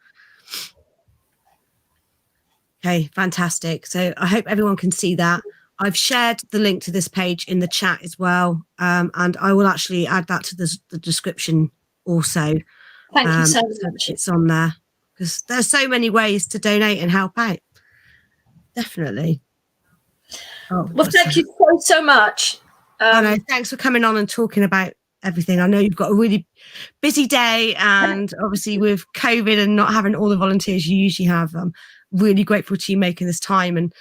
Okay, fantastic. So I hope everyone can see that. I've shared the link to this page in the chat as well, and I will actually add that to the description also. Thank you so much. It's on there because there's so many ways to donate and help out. Definitely. Well, thank you so much. No, thanks for coming on and talking about everything. I know you've got a really busy day, and obviously with COVID and not having all the volunteers you usually have, I'm really grateful to you making this time, and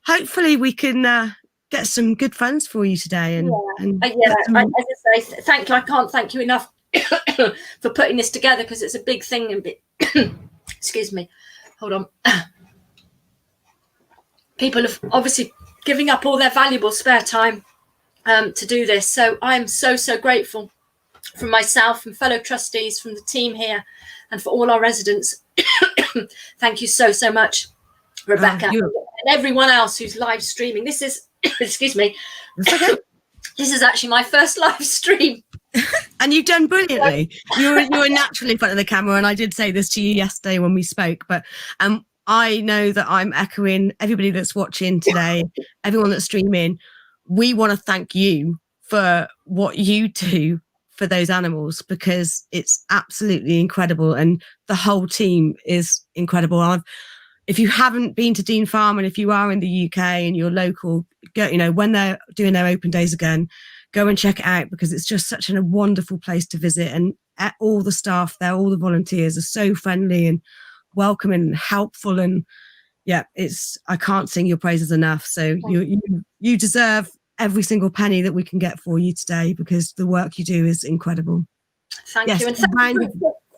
hopefully we can get some good funds for you today. And as I say, thank you. I can't thank you enough for putting this together because it's a big thing. And excuse me, hold on. People have obviously giving up all their valuable spare time to do this. So I'm so grateful from myself and fellow trustees, from the team here, and for all our residents. Thank you so much, Rebecca, and everyone else who's live streaming. This is, excuse me, okay. This is actually my first live stream. And you've done brilliantly. You're naturally in front of the camera, and I did say this to you yesterday when we spoke, but I know that I'm echoing everybody that's watching today, everyone that's streaming. We want to thank you for what you do for those animals, because it's absolutely incredible, and the whole team is incredible. If you haven't been to Dean Farm, and if you are in the UK and you're local, go, when they're doing their open days again, go and check it out, because it's just such a wonderful place to visit. And all the staff there, all the volunteers are so friendly and welcoming and helpful. And I can't sing your praises enough. So you deserve every single penny that we can get for you today, because the work you do is incredible. Thank you. And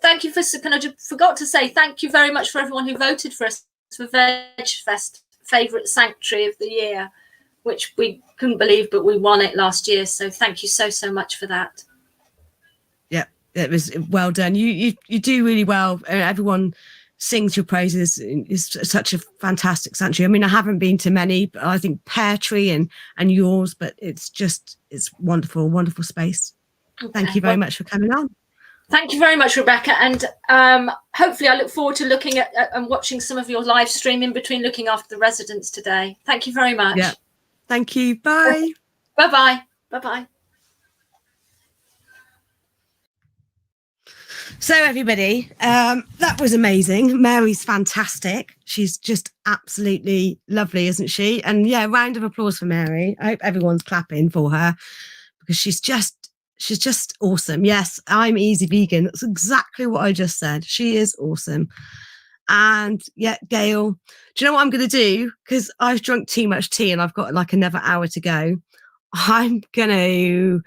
thank you for, I forgot to say, thank you very much for everyone who voted for us for Veg Fest Favourite Sanctuary of the Year, which we couldn't believe, but we won it last year. So thank you so much for that. Yeah, it was well done. You do really well. Everyone sings your praises. It's such a fantastic sanctuary. I mean, I haven't been to many, but I think Pear Tree and yours, but it's wonderful space. Okay. Thank you very much for coming on. Thank you very much, Rebecca. And hopefully I look forward to looking at and watching some of your live stream in between looking after the residents today. Thank you very much. Yeah. Thank you. Bye. Bye-bye. Bye-bye. So everybody, that was amazing. Mary's fantastic. She's just absolutely lovely, isn't she? And yeah, round of applause for Mary. I hope everyone's clapping for her, because she's just awesome. Yes, I'm easy vegan. That's exactly what I just said. She is awesome. And yeah, Gail, do you know what I'm going to do? Because I've drunk too much tea and I've got like another hour to go. I'm going to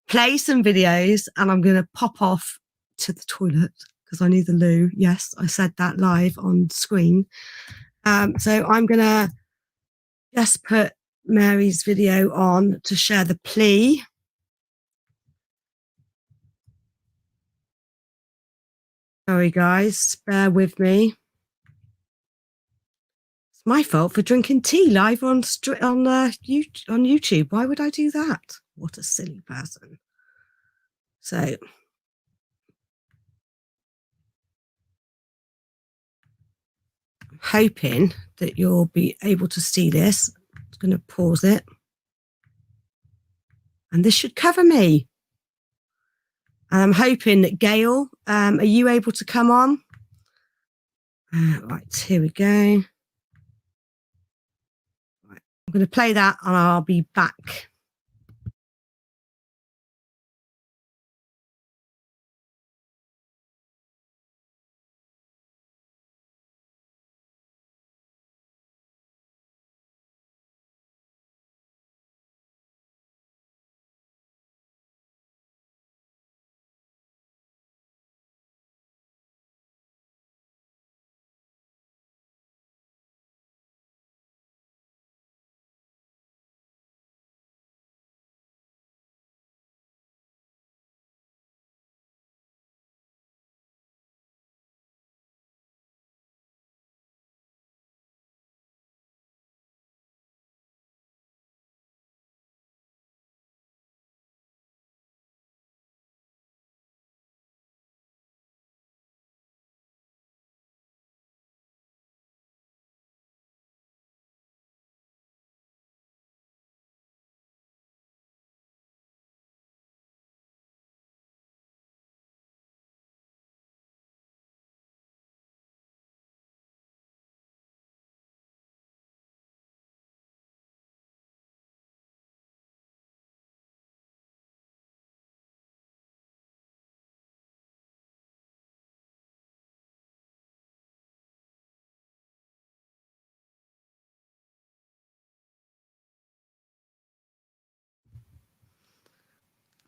play some videos and I'm going to pop off to the toilet because I need the loo. Yes, I said that live on screen. So I'm going to just put Mary's video on to share the plea. Sorry, guys, bear with me. It's my fault for drinking tea live on YouTube. Why would I do that? What a silly person. So I'm hoping that you'll be able to see this. I'm going to pause it. And this should cover me. And I'm hoping that Gail, are you able to come on? Right, here we go. Right, I'm going to play that and I'll be back.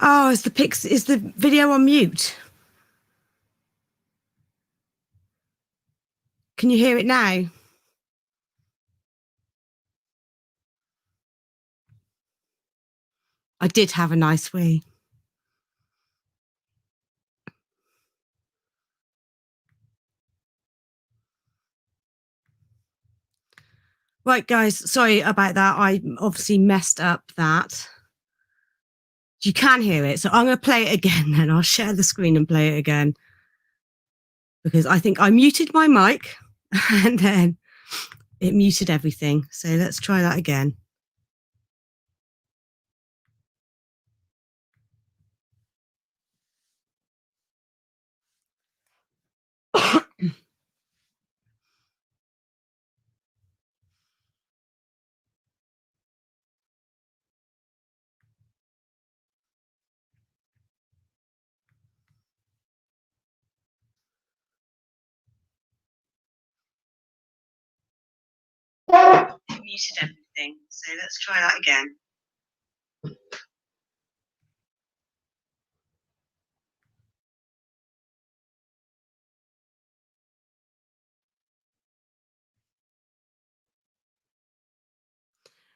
Oh, is the video on mute? Can you hear it now? I did have a nice wee. Right, guys, sorry about that. I obviously messed up that. You can hear it. So I'm going to play it again then. I'll share the screen and play it again. Because I think I muted my mic and then it muted everything. So let's try that again. It muted everything. So let's try that again.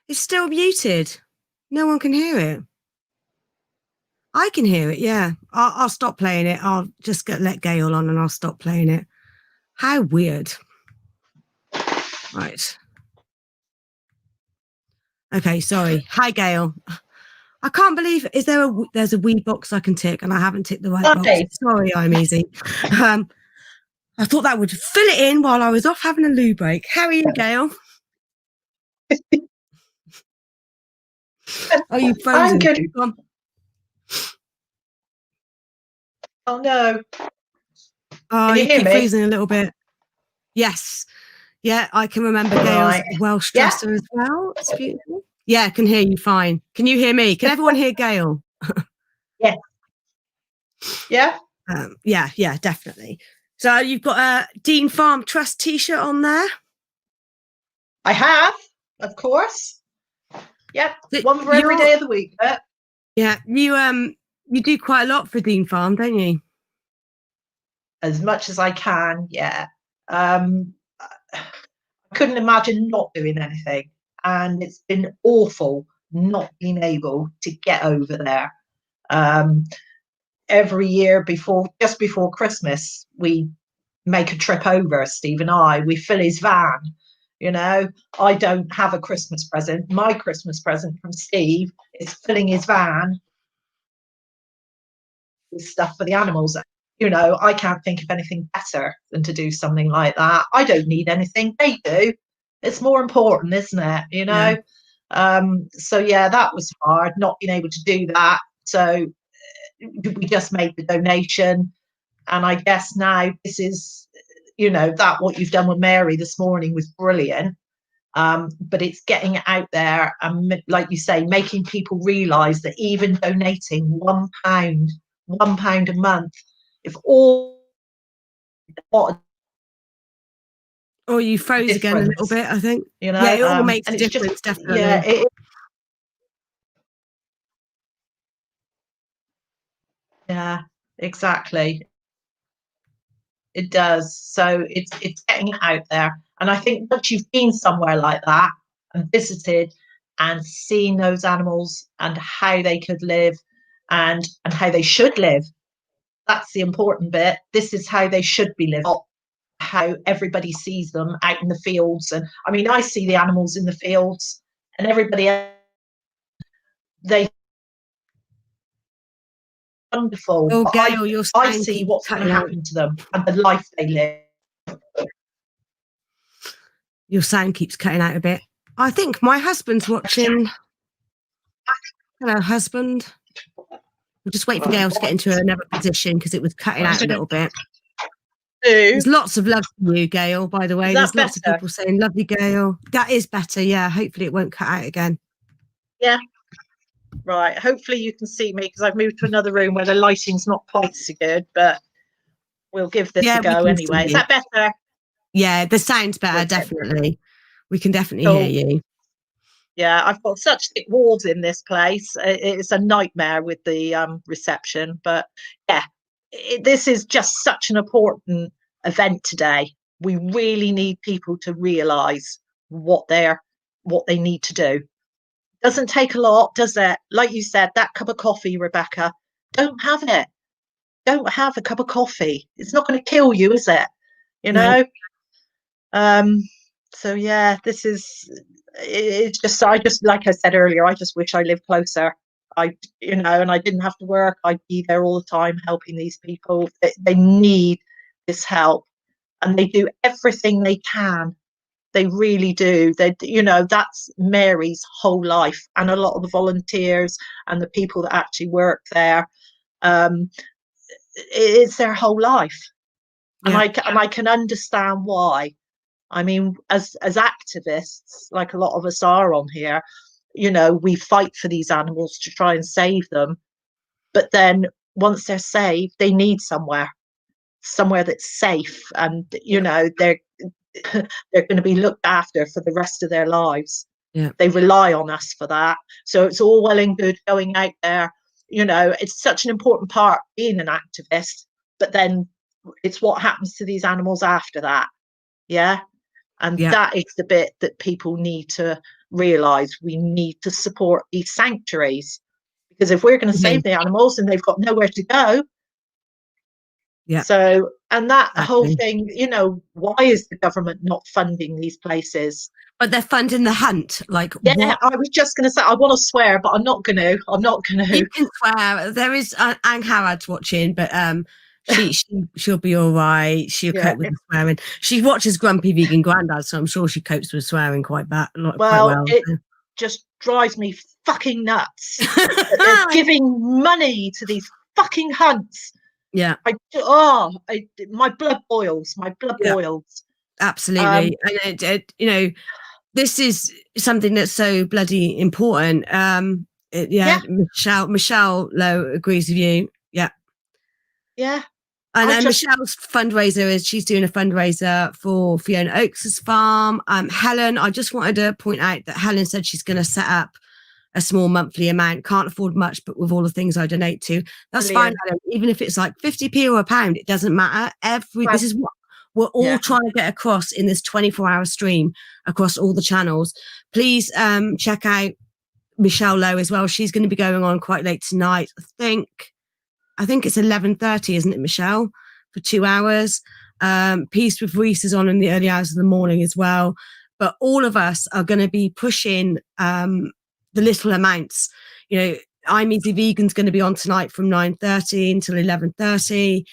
It's still muted. No one can hear it. I can hear it, yeah. I'll stop playing it. I'll just let Gail on and I'll stop playing it. How weird. Right. Okay, sorry. Hi, Gail. I can't believe, there's a wee box I can tick and I haven't ticked the right box. Sorry, I'm easy. I thought that would fill it in while I was off having a loo break. How are you, Gail? Are you frozen? I'm good. Oh no. Oh, you keep me? freezing a little bit. Yes. Yeah, I can remember Gail's Welsh dresser as well. It's beautiful. Yeah, I can hear you fine. Can you hear me? Can everyone hear Gail? Yeah. Yeah. Yeah, definitely. So you've got a Dean Farm Trust t-shirt on there? I have, of course. Yep. One for every day of the week. Yeah, you do quite a lot for Dean Farm, don't you? As much as I can, yeah. I'm I couldn't imagine not doing anything. And it's been awful not being able to get over there. Every year just before Christmas, we make a trip over, Steve and I. We fill his van. You know, I don't have a Christmas present. My Christmas present from Steve is filling his van with stuff for the animals. You know, I can't think of anything better than to do something like that. I don't need anything. They do. It's more important, isn't it? You know? Yeah. So yeah, that was hard, not being able to do that. So we just made the donation. And I guess now this is, you know, that what you've done with Mary this morning was brilliant. But it's getting it out there and, like you say, making people realise that even donating £1 a month, if all what Oh, you froze again a little bit, I think. You know, yeah, it all makes a difference, definitely. Yeah, yeah, exactly. It does. So it's getting it out there. And I think once you've been somewhere like that and visited and seen those animals and how they could live and how they should live, that's the important bit. This is how they should be living, not how everybody sees them out in the fields. And I mean, I see the animals in the fields and everybody else, they wonderful. Oh, Gail, I see what's going to happen to them and the life they live. Your sound keeps cutting out a bit. I think my husband's watching. Hello, husband. We'll just wait for Gail to get into another position because it was cutting out a little bit. There's lots of love for you, Gail, by the way. There's lots of people saying, lovely, Gail. That is better, yeah. Hopefully it won't cut out again. Yeah. Right. Hopefully you can see me because I've moved to another room where the lighting's not quite so good, but we'll give this a go anyway. Is that better? Yeah, the sound's better, definitely. We can definitely hear you. Yeah, I've got such thick walls in this place. It's a nightmare with the reception. But yeah, this is just such an important event today. We really need people to realise what they need to do. Doesn't take a lot, does it? Like you said, that cup of coffee, Rebecca, don't have it. Don't have a cup of coffee. It's not going to kill you, is it? You know? So yeah, this is, it's just, like I said earlier, I just wish I lived closer. And I didn't have to work. I'd be there all the time helping these people. They need this help and they do everything they can. They really do. That's Mary's whole life, and a lot of the volunteers and the people that actually work there. It's their whole life, and I can understand why. I mean, as activists, like a lot of us are on here, we fight for these animals to try and save them. But then once they're saved, they need somewhere that's safe, and they're going to be looked after for the rest of their lives. Yeah. They rely on us for that. So it's all well and good going out there. It's such an important part being an activist, but then it's what happens to these animals after that. Yeah. And that is the bit that people need to realise. We need to support these sanctuaries, because if we're going to save the animals and they've got nowhere to go. Yeah. So, and that whole thing, why is the government not funding these places? But they're funding the hunt. Like, what? I was just going to say, I want to swear, but I'm not going to. You can swear. There is Anne Harrod's watching, but she'll be all right. She'll cope with the swearing. She watches Grumpy Vegan Grandad, so I'm sure she copes with swearing quite well. It just drives me fucking nuts. They're giving money to these fucking hunts. Yeah. My blood boils. My blood boils. Absolutely. And this is something that's so bloody important. Michelle Lowe agrees with you. Yeah. Yeah. And Michelle's fundraiser she's doing a fundraiser for Fiona Oakes' farm. Helen, I just wanted to point out that Helen said she's going to set up a small monthly amount. Can't afford much, but with all the things I donate to, that's fine, Helen. Even if it's like 50p or £1, it doesn't matter. This is we're all trying to get across in this 24-hour stream across all the channels. Please check out Michelle Lowe as well. She's going to be going on quite late tonight. I think it's 11:30, isn't it, Michelle? For 2 hours. Peace with Reese is on in the early hours of the morning as well. But all of us are going to be pushing the little amounts. You know, I'm Easy Vegan's going to be on tonight from 9:30 until 11:30.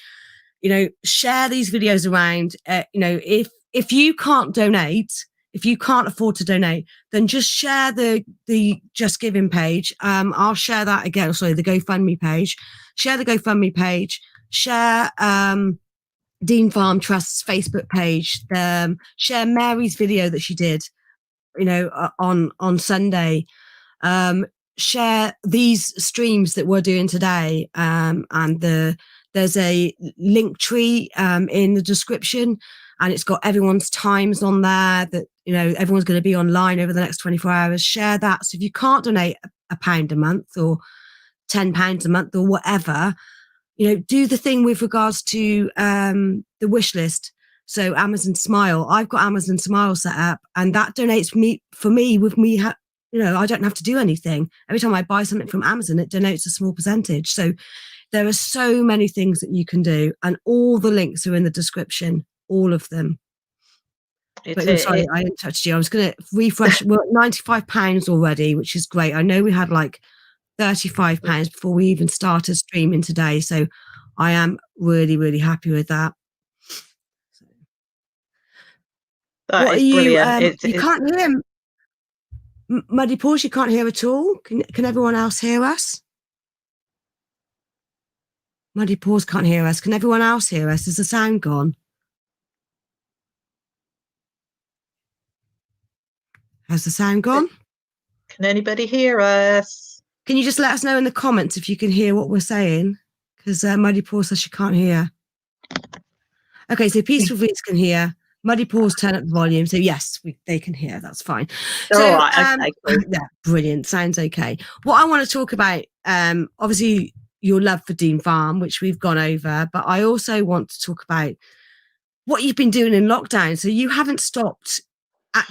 You know, share these videos around. You know, if you can't donate, if you can't afford to donate, then just share the Just Giving page. I'll share that again. Sorry, the GoFundMe page. Share the GoFundMe page. Share Dean Farm Trust's Facebook page. Share Mary's video that she did, you know, on Sunday. Share these streams that we're doing today. And there's a link tree in the description, and it's got everyone's times on there that, you know, everyone's going to be online over the next 24 hours. Share that. So if you can't donate £1 a month or £10 a month or whatever, you know, do the thing with regards to the wish list. So Amazon Smile, I've got Amazon Smile set up, and that donates for me. You know, I don't have to do anything. Every time I buy something from Amazon, it donates a small percentage. So there are so many things that you can do, and all the links are in the description, all of them. But I'm sorry, I didn't touch you. I was going to refresh. We're at £95 already, which is great. I know we had like £35 before we even started streaming today. So I am really, really happy with that. That is brilliant. You can't hear him. Muddy Paws, you can't hear at all. Can everyone else hear us? Muddy Paws can't hear us. Can everyone else hear us? Is the sound gone? Has the sound gone? Can anybody hear us? Can you just let us know in the comments if you can hear what we're saying? Because Muddy Paws says she can't hear. Okay, so Peaceful Reads can hear. Muddy Paws turn up the volume. So yes, they can hear. That's fine. So, all right. Okay, cool. Yeah, brilliant. Sounds okay. What I want to talk about, obviously, your love for Dean Farm, which we've gone over, but I also want to talk about what you've been doing in lockdown. So you haven't stopped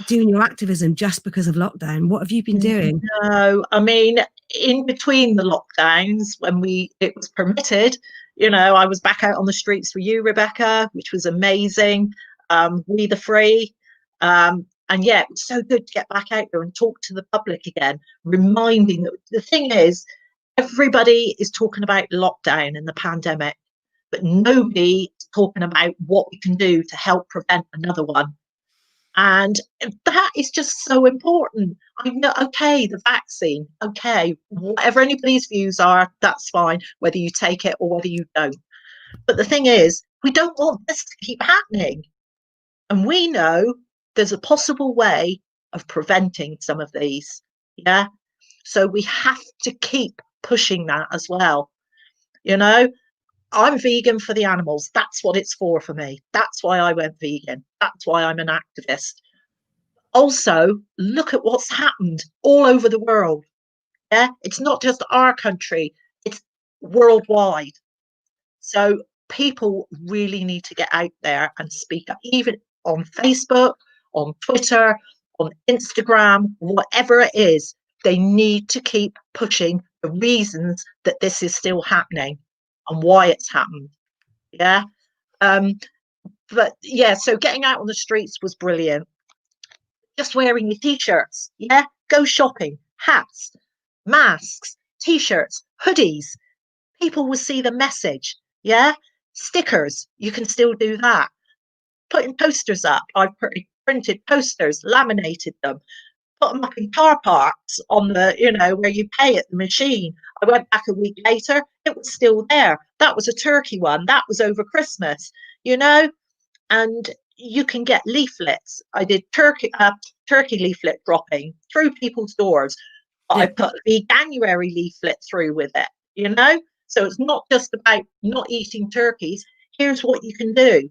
doing your activism just because of lockdown. What have you been doing? No, I mean, in between the lockdowns, when it was permitted, you know, I was back out on the streets for you, Rebecca, which was amazing. We the Free. And yeah, it was so good to get back out there and talk to the public again, reminding that the thing is, everybody is talking about lockdown and the pandemic, but nobody is talking about what we can do to help prevent another one. And that is just so important. I know, okay, the vaccine, okay, whatever anybody's views are, that's fine, whether you take it or whether you don't. But the thing is, we don't want this to keep happening. And we know there's a possible way of preventing some of these. Yeah. So we have to keep pushing that as well. You know, I'm vegan for the animals. That's what it's for me. That's why I went vegan. That's why I'm an activist. Also, look at what's happened all over the world. Yeah, it's not just our country, it's worldwide. So people really need to get out there and speak up, even on Facebook, on Twitter, on Instagram, whatever it is. They need to keep pushing the reasons that this is still happening and why it's happened. Yeah. But yeah, so getting out on the streets was brilliant. Just wearing your t-shirts. Yeah. Go shopping, hats, masks, t-shirts, hoodies. People will see the message. Yeah. Stickers. You can still do that. Putting posters up. I've printed posters, laminated them, put them up in car parks on the, you know, where you pay at the machine. I went back a week later, it was still there. That was a turkey one. That was over Christmas, you know, and you can get leaflets. I did turkey leaflet dropping through people's doors. Yeah. I put the Veganuary leaflet through with it, you know, so it's not just about not eating turkeys. Here's what you can do.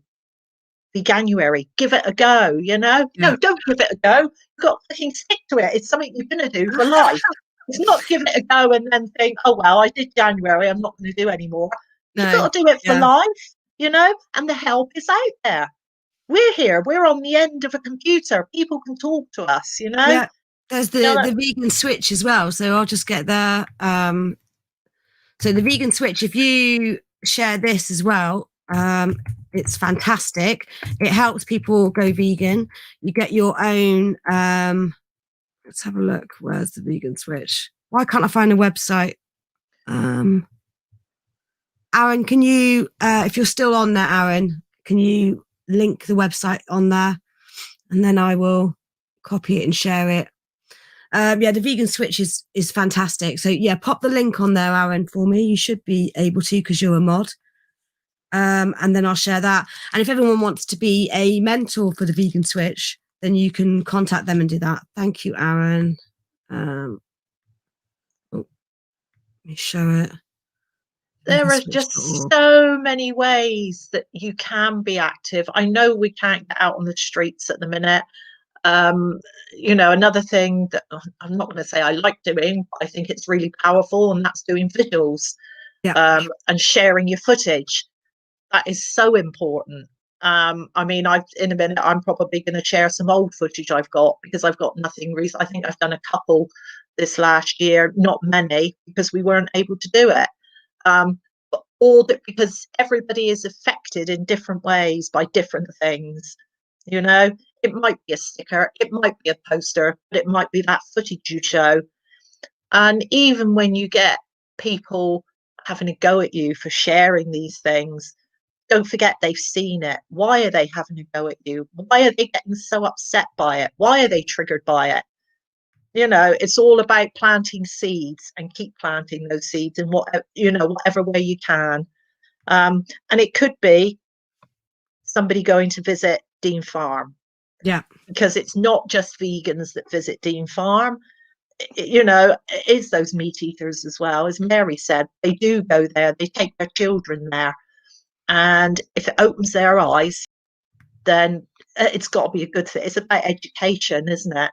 Veganuary, give it a go, you know. Yeah. No, don't give it a go. You've got to fucking stick to it. It's something you're going to do for life. It's not give it a go and then think, oh well, I did January, I'm not going to do anymore. No. You've got to do it for life, you know, and the help is out there. we're here. We're on the end of a computer. People can talk to us, you know? Yeah. There's the vegan switch as well. So I'll just get there. So the vegan switch, if you share this as well, it's fantastic. It helps people go vegan. You get your own, let's have a look. Where's the vegan switch? Why can't I find a website? Aaron, can you, if you're still on there, Aaron, can you link the website on there? And then I will copy it and share it. Yeah, the vegan switch is fantastic. So yeah, pop the link on there, Aaron, for me. You should be able to because you're a mod. And then I'll share that. And if everyone wants to be a mentor for the vegan switch, then you can contact them and do that. Thank you, Aaron. Let me show it. There are just so many ways that you can be active. I know we can't get out on the streets at the minute. You know, another thing that I'm not going to say I like doing, but I think it's really powerful, and that's doing visuals, and sharing your footage. That is so important. I mean, in a minute, I'm probably going to share some old footage I've got because I've got nothing recent. I think I've done a couple this last year, not many, because we weren't able to do it. But all that because everybody is affected in different ways by different things. You know, it might be a sticker, it might be a poster, but it might be that footage you show. And even when you get people having a go at you for sharing these things, don't forget they've seen it. Why are they having a go at you? Why are they getting so upset by it? Why are they triggered by it? You know, it's all about planting seeds and keep planting those seeds in whatever way you can. And it could be somebody going to visit Dean Farm. Yeah. Because it's not just vegans that visit Dean Farm. You know, it is those meat eaters as well. As Mary said, they do go there. They take their children there. And if it opens their eyes, then it's got to be a good thing. It's about education, isn't it?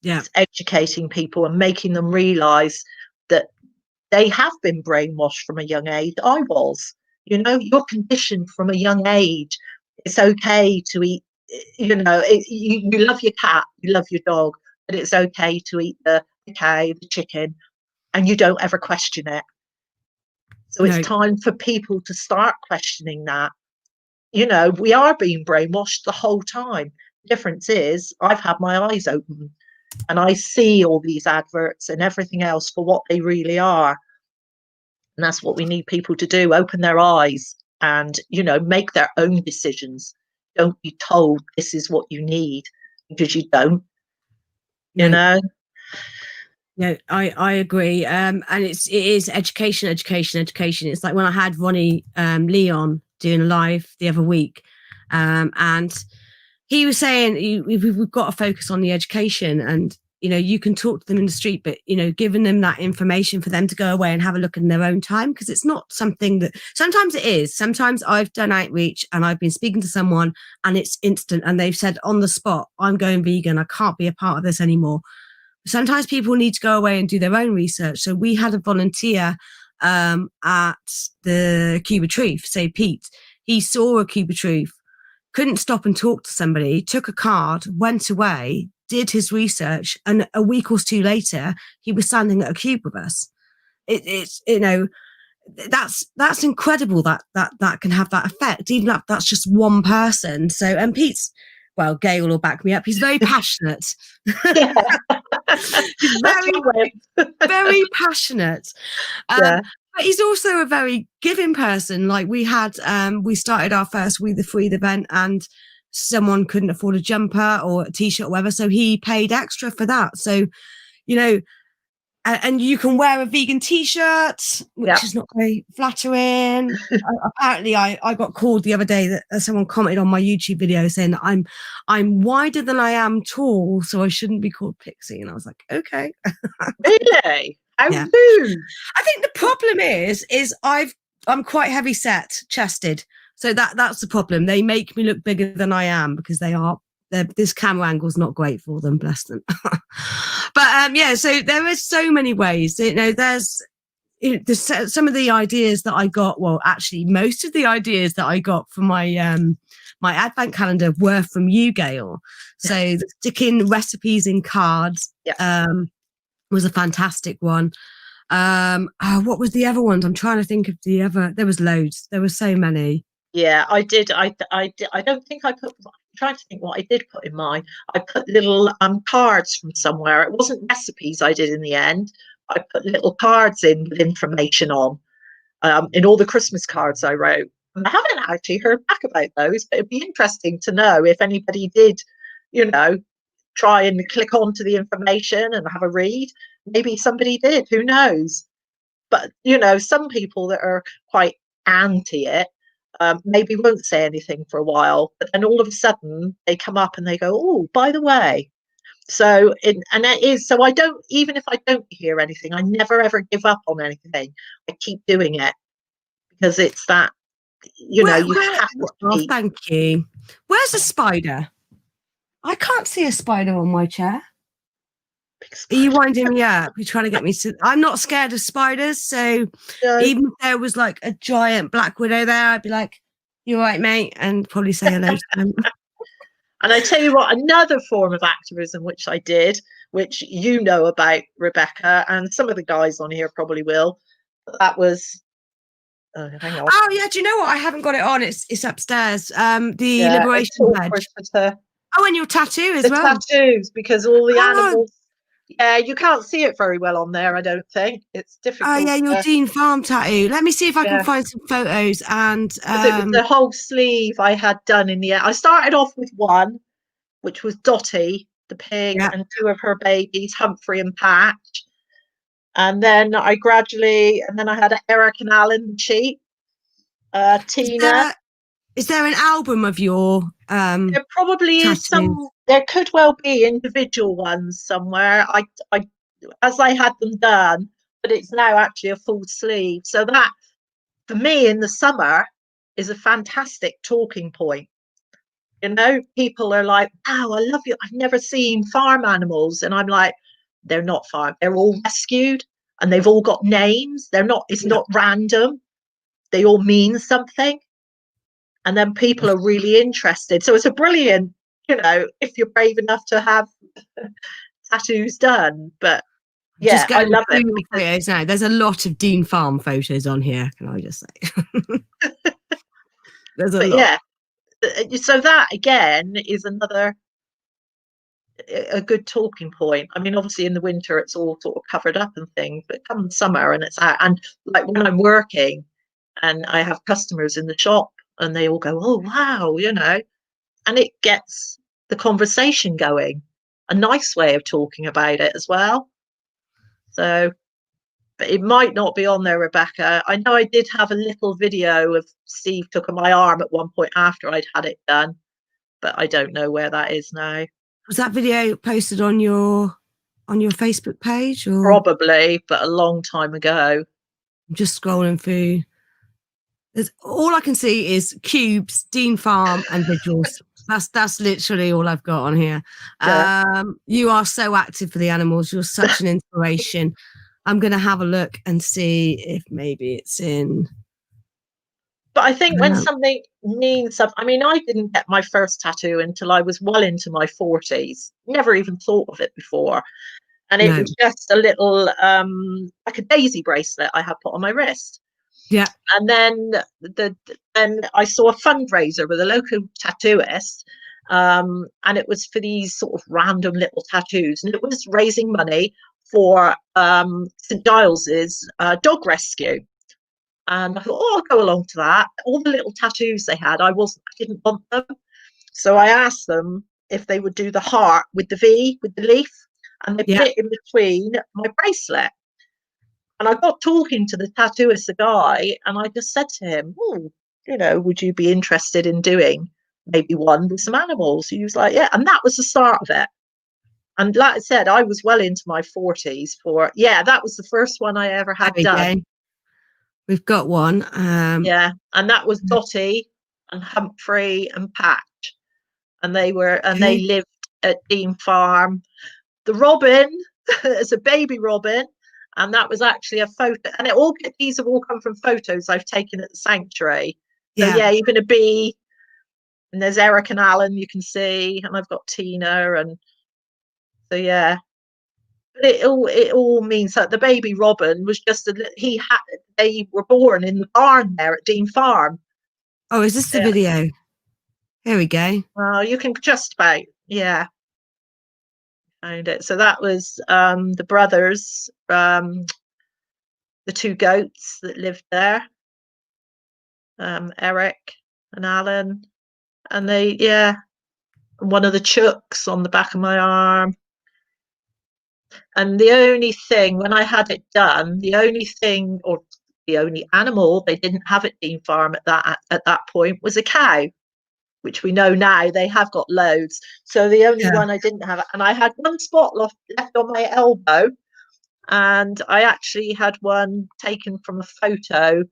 Yeah. It's educating people and making them realise that they have been brainwashed from a young age. I was. You know, you're conditioned from a young age. It's okay to eat, you know, you love your cat, you love your dog, but it's okay to eat the cow, the chicken, and you don't ever question it. So it's time for people to start questioning that. You know, we are being brainwashed the whole time. The difference is I've had my eyes open and I see all these adverts and everything else for what they really are. And that's what we need people to do, open their eyes and, you know, make their own decisions. Don't be told this is what you need because you don't, you know? Yeah, I agree. And it is education. It's like when I had Ronnie Leon doing a live the other week, and he was saying we've got to focus on the education, and you know, you can talk to them in the street, but you know, giving them that information for them to go away and have a look in their own time, because it's not something that sometimes it is. Sometimes I've done outreach and I've been speaking to someone and it's instant and they've said on the spot, I'm going vegan, I can't be a part of this anymore. Sometimes people need to go away and do their own research. So we had a volunteer at the Cuba Truth, say Pete. He saw a Cuba Truth, couldn't stop and talk to somebody, took a card, went away, did his research, and a week or two later, he was standing at a cube with us. It's, you know, that's incredible that can have that effect, even if that's just one person. So, and Pete's, well, Gail will back me up. He's very passionate. Yeah. He's very passionate. But he's also a very giving person. Like we had, we started our first We the Free event and someone couldn't afford a jumper or a t-shirt or whatever. So he paid extra for that. So, you know, and you can wear a vegan t-shirt, which is not very flattering. Apparently I got called the other day that someone commented on my YouTube video saying that I'm wider than I am tall, so I shouldn't be called Pixie. And I was like, okay. Really? How rude. I think the problem is I'm quite heavy set chested. So that's the problem. They make me look bigger than I am because this camera angle is not great for them, bless them. But yeah, so there is so many ways. You know, there's some of the ideas that I got. Well, actually, most of the ideas that I got from my my advent calendar were from you, Gail. So sticking recipes in cards was a fantastic one. What was the other ones? I'm trying to think of there was loads. There were so many. Yeah, I did. I don't think I put. I'm trying to think what I did put in mine. I put little cards from somewhere. It wasn't recipes I did in the end. I put little cards in with information on in all the Christmas cards I wrote. And I haven't actually heard back about those, but it'd be interesting to know if anybody did, try and click onto the information and have a read. Maybe somebody did. Who knows? But some people that are quite anti it. Maybe won't say anything for a while, but then all of a sudden they come up and they go, oh, by the way. So I don't, even if I don't hear anything, I never ever give up on anything. I keep doing it because it's that, you have to keep. Thank you. Where's the spider? I can't see a spider on my chair. Are you winding me up? You're trying to get me to. I'm not scared of spiders, so even if there was like a giant black widow there, I'd be like, "You all right, mate?" and probably say hello to them. And I tell you what, another form of activism which I did, which you know about, Rebecca, and some of the guys on here probably will. That was. Hang on. Oh yeah, do you know what? I haven't got it on. It's upstairs. The Liberation Pledge. Oh, and your tattoo as well. Tattoos, because all the animals. Yeah, you can't see it very well on there, I don't think. It's difficult. Oh, yeah, your Dean Farm tattoo. Let me see if I can find some photos. And it was the whole sleeve I had done in the end. I started off with one, which was Dottie, the pig, and two of her babies, Humphrey and Patch. And then I had Eric and Alan, the sheep, Tina. Is there an album of your there probably tattoos? Is some. There could well be individual ones somewhere. As I had them done, but it's now actually a full sleeve. So that, for me, in the summer, is a fantastic talking point. People are like, "Wow, I love you. I've never seen farm animals," and I'm like, "They're not farm. They're all rescued, and they've all got names. They're not. It's not random. They all mean something." And then people are really interested. So it's a brilliant, if you're brave enough to have tattoos done. But yeah, I love it. Photos now. There's a lot of Dean Farm photos on here. Can I just say? There's a lot. Yeah. So that again is a good talking point. I mean, obviously in the winter it's all sort of covered up and things, but come summer and it's out. And like when I'm working and I have customers in the shop and they all go, "Oh wow," and it gets the conversation going. A nice way of talking about it as well. So, but it might not be on there, Rebecca. I know I did have a little video of Steve took my arm at one point after I'd had it done, but I don't know where that is now. Was that video posted on your Facebook page? Or? Probably, but a long time ago. I'm just scrolling through. All I can see is cubes, Dean Farm, and vigils. That's literally all I've got on here. Yeah. You are so active for the animals. You're such an inspiration. I'm going to have a look and see if maybe it's in. But I think when something means something, I mean, I didn't get my first tattoo until I was well into my 40s. Never even thought of it before. And it was just a little, like a daisy bracelet I had put on my wrist. Yeah. And then I saw a fundraiser with a local tattooist, and it was for these sort of random little tattoos, and it was raising money for St Giles's dog rescue. And I thought, I'll go along to that. All the little tattoos they had, I didn't want them, so I asked them if they would do the heart with the V with the leaf, and they put it in between my bracelet. And I got talking to the tattooist, the guy, and I just said to him, would you be interested in doing maybe one with some animals? He was like, yeah. And that was the start of it. And like I said, I was well into my 40s that was the first one I ever had done. We've got one. And that was Dottie and Humphrey and Patch. And they lived at Dean Farm. The robin, it's a baby robin. And that was actually a photo. And these have all come from photos I've taken at the sanctuary. So, even a bee. And there's Eric and Alan, you can see, and I've got Tina, and so yeah. But it all means that the baby Robin was just they were born in the barn there at Dean Farm. Oh, is this the video? Here we go. Well, you can just about, yeah, find it. So that was the brothers, the two goats that lived there, Eric and Alan, and one of the chooks on the back of my arm. And the only thing, when I had it done, the only animal they didn't have at Dean Farm at that point was a cow, which we know now they have got loads. So the only one I didn't have, and I had one spot left on my elbow, and I actually had one taken from a photo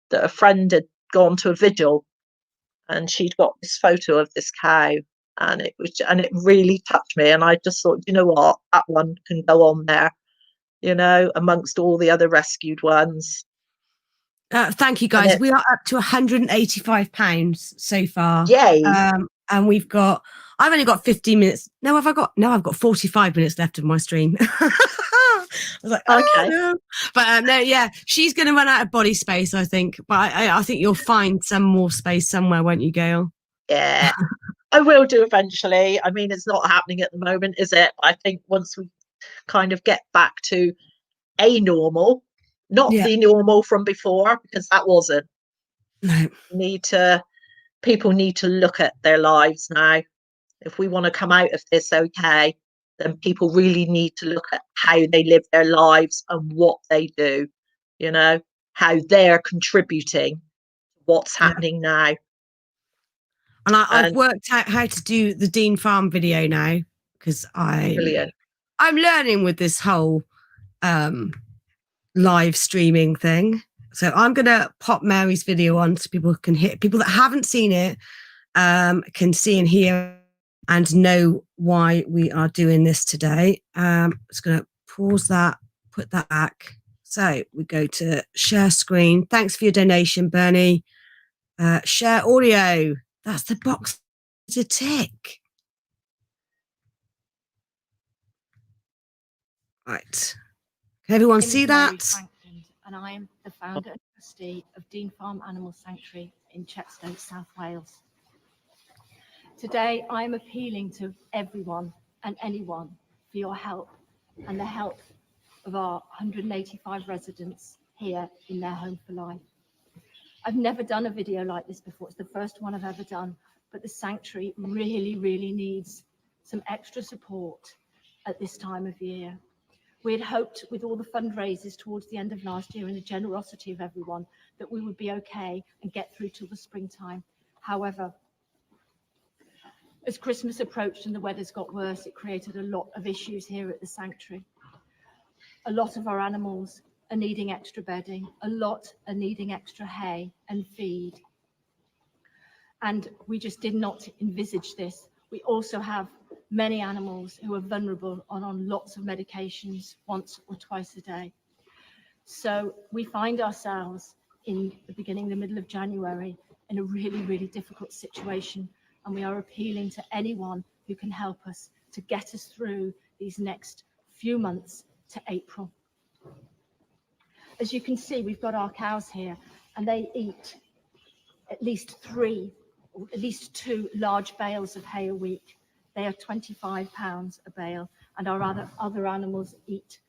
that a friend had gone to a vigil, and she'd got this photo of this cow, and it really touched me, and I just thought, you know what, that one can go on there, you know, amongst all the other rescued ones. Thank you, guys. We are up to £185 so far. Yay! And I've only got 15 minutes. No, I've got 45 minutes left of my stream. I was like, okay. No. But no, yeah, she's going to run out of body space, I think. But I think you'll find some more space somewhere, won't you, Gail? Yeah, I will do eventually. I mean, it's not happening at the moment, is it? I think once we kind of get back to a normal, not the normal from before, because that wasn't. No. People need to look at their lives now. If we want to come out of this okay, then people really need to look at how they live their lives and what they do, you know, how they're contributing to what's happening now. And I've worked out how to do the Dean Farm video now, because I'm learning with this whole live streaming thing. So I'm going to pop Mary's video on so people that haven't seen it can see and hear and know why we are doing this today. Just going to pause that, put that back. So we go to share screen. Thanks for your donation, Bernie. Share audio. That's the box to tick. Right. Can everyone see that? Franklin, and I am the founder and trustee of Dean Farm Animal Sanctuary in Chepstow, South Wales. Today, I am appealing to everyone and anyone for your help and the help of our 185 residents here in their home for life. I've never done a video like this before. It's the first one I've ever done, but the sanctuary really, really needs some extra support at this time of year. We had hoped with all the fundraisers towards the end of last year and the generosity of everyone that we would be okay and get through till the springtime. However, as Christmas approached and the weather's got worse, it created a lot of issues here at the sanctuary. A lot of our animals are needing extra bedding, a lot are needing extra hay and feed. And we just did not envisage this. We also have many animals who are vulnerable on lots of medications once or twice a day. So we find ourselves in the middle of January in a really, really difficult situation. And we are appealing to anyone who can help us to get us through these next few months to April. As you can see, we've got our cows here, and they eat at least 3 or at least 2 large bales of hay a week. They are £25 a bale, and our other animals eat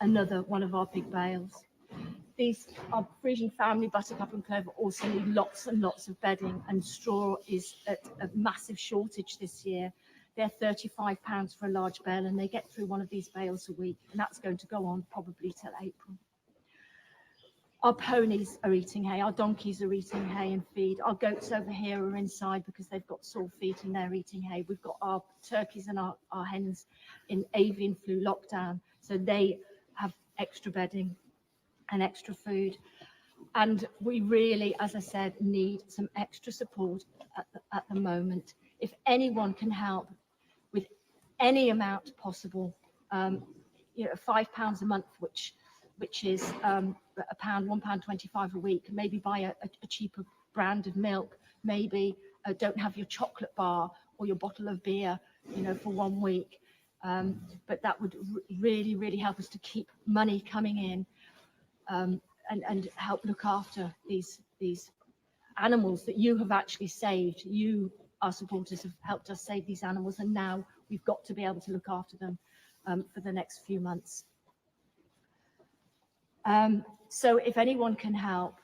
another one of our big bales. Our Frisian family, Buttercup and Clover, also need lots and lots of bedding, and straw is at a massive shortage this year. They're £35 for a large bale, and they get through one of these bales a week, and that's going to go on probably till April. Our ponies are eating hay, our donkeys are eating hay and feed. Our goats over here are inside because they've got sore feet and they're eating hay. We've got our turkeys and our hens in avian flu lockdown, so they have extra bedding and extra food. And we really, as I said, need some extra support at the moment. If anyone can help with any amount possible, £5 a month, which is £1.25 a week, maybe buy a cheaper brand of milk, maybe don't have your chocolate bar or your bottle of beer, you know, for 1 week. But that would really, really help us to keep money coming in, and help look after these animals that you have actually saved. You, our supporters, have helped us save these animals, and now we've got to be able to look after them for the next few months. So if anyone can help,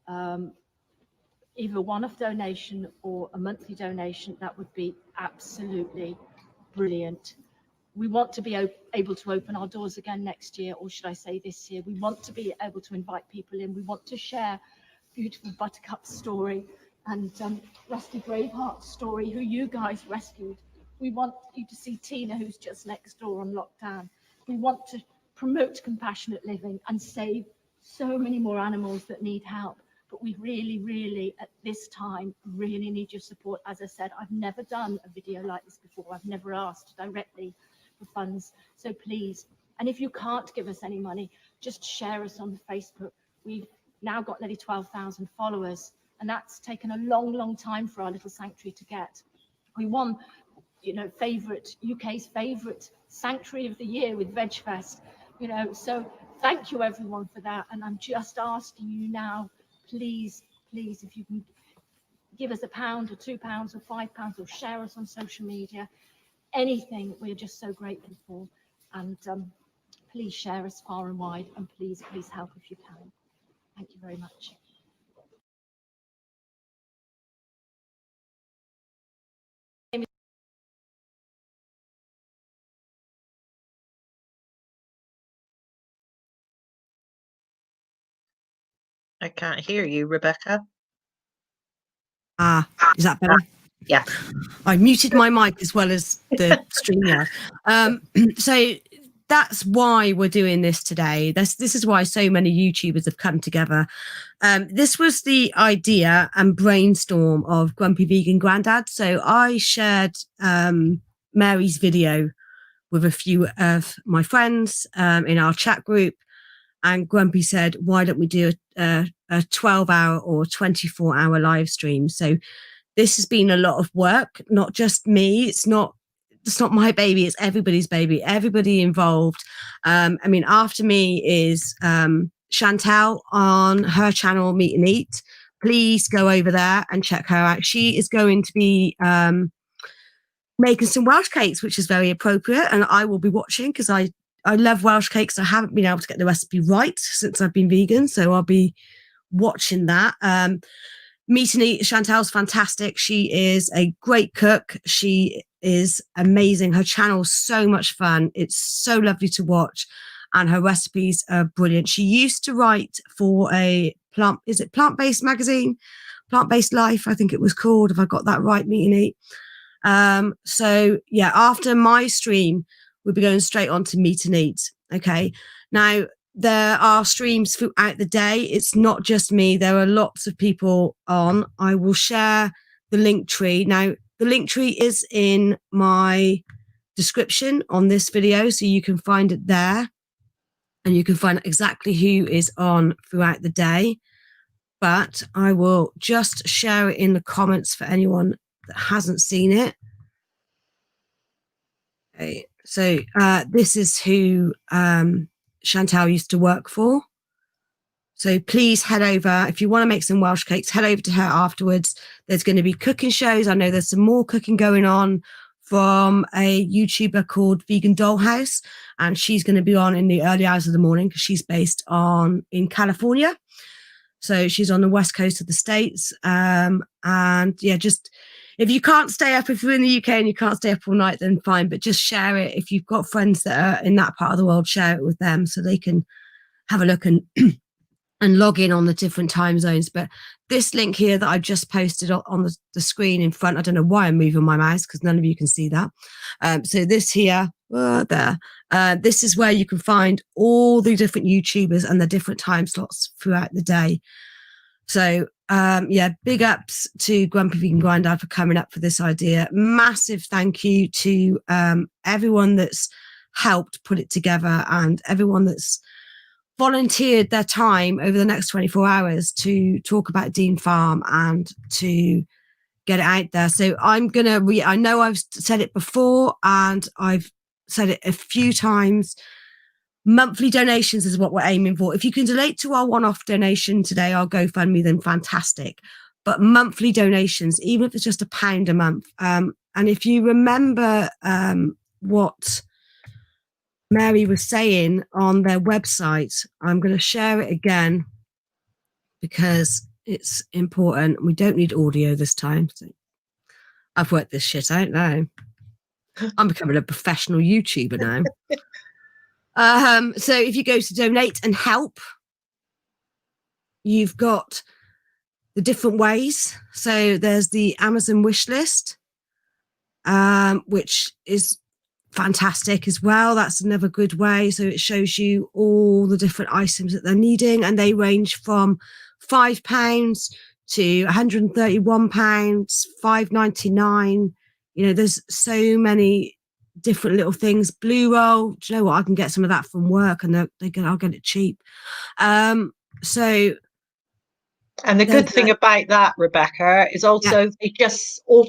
either a one-off donation or a monthly donation, that would be absolutely brilliant. We want to be able to open our doors again next year, or should I say this year. We want to be able to invite people in. We want to share beautiful Buttercup's story and Rusty Braveheart's story, who you guys rescued. We want you to see Tina, who's just next door on lockdown. We want to promote compassionate living and save so many more animals that need help. But we really, really, at this time, really need your support. As I said, I've never done a video like this before. I've never asked directly for funds. So please, and if you can't give us any money, just share us on Facebook. We've now got nearly 12,000 followers, and that's taken a long, long time for our little sanctuary to get. We won, you know, UK's favourite sanctuary of the year with VegFest, you know, so thank you everyone for that. And I'm just asking you now, please, please, if you can give us £1 or £2 or £5 or share us on social media, anything, we're just so grateful for. And please share us far and wide, and please, please help if you can. Thank you very much. I can't hear you, Rebecca. Is that better? Yeah. I muted my mic as well as the StreamYard. So that's why we're doing this today. This is why so many YouTubers have come together. This was the idea and brainstorm of Grumpy Vegan Grandad. So I shared Mary's video with a few of my friends in our chat group. And Grumpy said, why don't we do a 12-hour or 24-hour live stream? So this has been a lot of work, not just me. It's not my baby, it's everybody's baby, everybody involved. I mean, after me is Chantal on her channel, Meet and Eat. Please go over there and check her out. She is going to be making some Welsh cakes, which is very appropriate. And I will be watching because I love Welsh cakes. I haven't been able to get the recipe right since I've been vegan, so I'll be watching that. Meet and Eat, Chantal's fantastic. She is a great cook. She is amazing. Her channel's so much fun. It's so lovely to watch, and her recipes are brilliant. She used to write for a plant-based magazine, Plant-Based Life, I think it was called, if I got that right, Meet and Eat. So yeah, after my stream, we'll be going straight on to Meet and Eat. Okay. Now, there are streams throughout the day. It's not just me. There are lots of people on. I will share the link tree. Now, the link tree is in my description on this video, so you can find it there. And you can find exactly who is on throughout the day. But I will just share it in the comments for anyone that hasn't seen it. Okay. So this is who Chantal used to work for. So please head over. If you want to make some Welsh cakes, head over to her afterwards. There's going to be cooking shows. I know there's some more cooking going on from a YouTuber called Vegan Dollhouse. And she's going to be on in the early hours of the morning because she's based in California. So she's on the west coast of the States. And yeah, just if you can't stay up, if you're in the UK and you can't stay up all night, then fine. But just share it. If you've got friends that are in that part of the world, share it with them so they can have a look and log in on the different time zones. But this link here that I've just posted on the screen in front, I don't know why I'm moving my mouse because none of you can see that. So this here, this is where you can find all the different YouTubers and the different time slots throughout the day. So yeah, big ups to Grumpy Vegan Grandad for coming up for this idea. Massive thank you to everyone that's helped put it together and everyone that's volunteered their time over the next 24 hours to talk about Dean Farm and to get it out there. So I'm gonna I know I've said it before and I've said it a few times. Monthly donations is what we're aiming for. If you can donate to our one-off donation today, our GoFundMe, then fantastic. But monthly donations, even if it's just £1 a month. And if you remember what Mary was saying on their website, I'm going to share it again because it's important. We don't need audio this time. So I've worked this shit out now. I'm becoming a professional YouTuber now. So if you go to donate and help, you've got the different ways. So there's the Amazon wish list, which is fantastic as well. That's another good way. So it shows you all the different items that they're needing, and they range from £5 to £131, £5.99. You know, there's so many different little things. Blue roll, do you know what? I can get some of that from work, and I'll get it cheap. So. And the good thing about that, Rebecca, is also they just all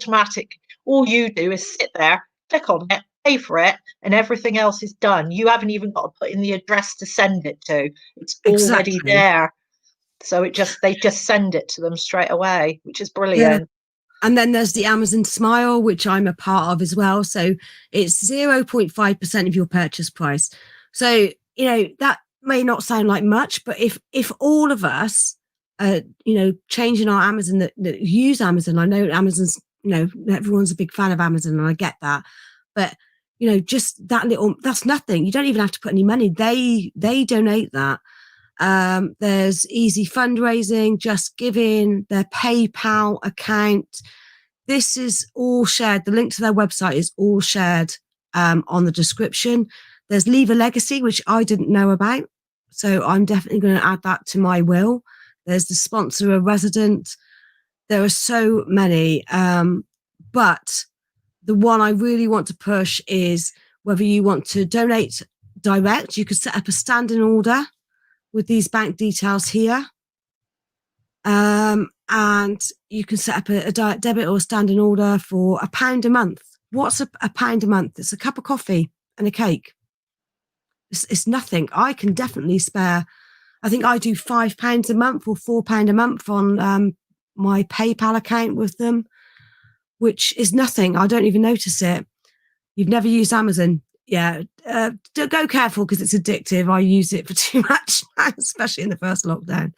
you do is sit there, click on it, pay for it, and everything else is done. You haven't even got to put in the address to send it to. It's already there. So they just send it to them straight away, which is brilliant. Yeah. And then there's the Amazon Smile, which I'm a part of as well. So it's 0.5% of your purchase price. So, you know, that may not sound like much, but if all of us, you know, changing our Amazon that use Amazon, I know Amazon's, you know, everyone's a big fan of Amazon, and I get that, but you know, just that's nothing. You don't even have to put any money. They donate that. There's easy fundraising, Just Giving, their PayPal account. This is all shared. The link to their website is all shared on the description. There's Leave a Legacy, which I didn't know about, so I'm definitely going to add that to my will. There's the Sponsor a Resident. There are so many. But the one I really want to push is whether you want to donate direct, you could set up a standing order with these bank details here. And you can set up a direct debit or a standing order for £1 a month. What's a pound a month? It's a cup of coffee and a cake. It's nothing. I can definitely spare. I think I do £5 a month or £4 a month on my PayPal account with them, which is nothing. I don't even notice it. You've never used Amazon? Yeah. Go careful because it's addictive. I use it for too much, especially in the first lockdown.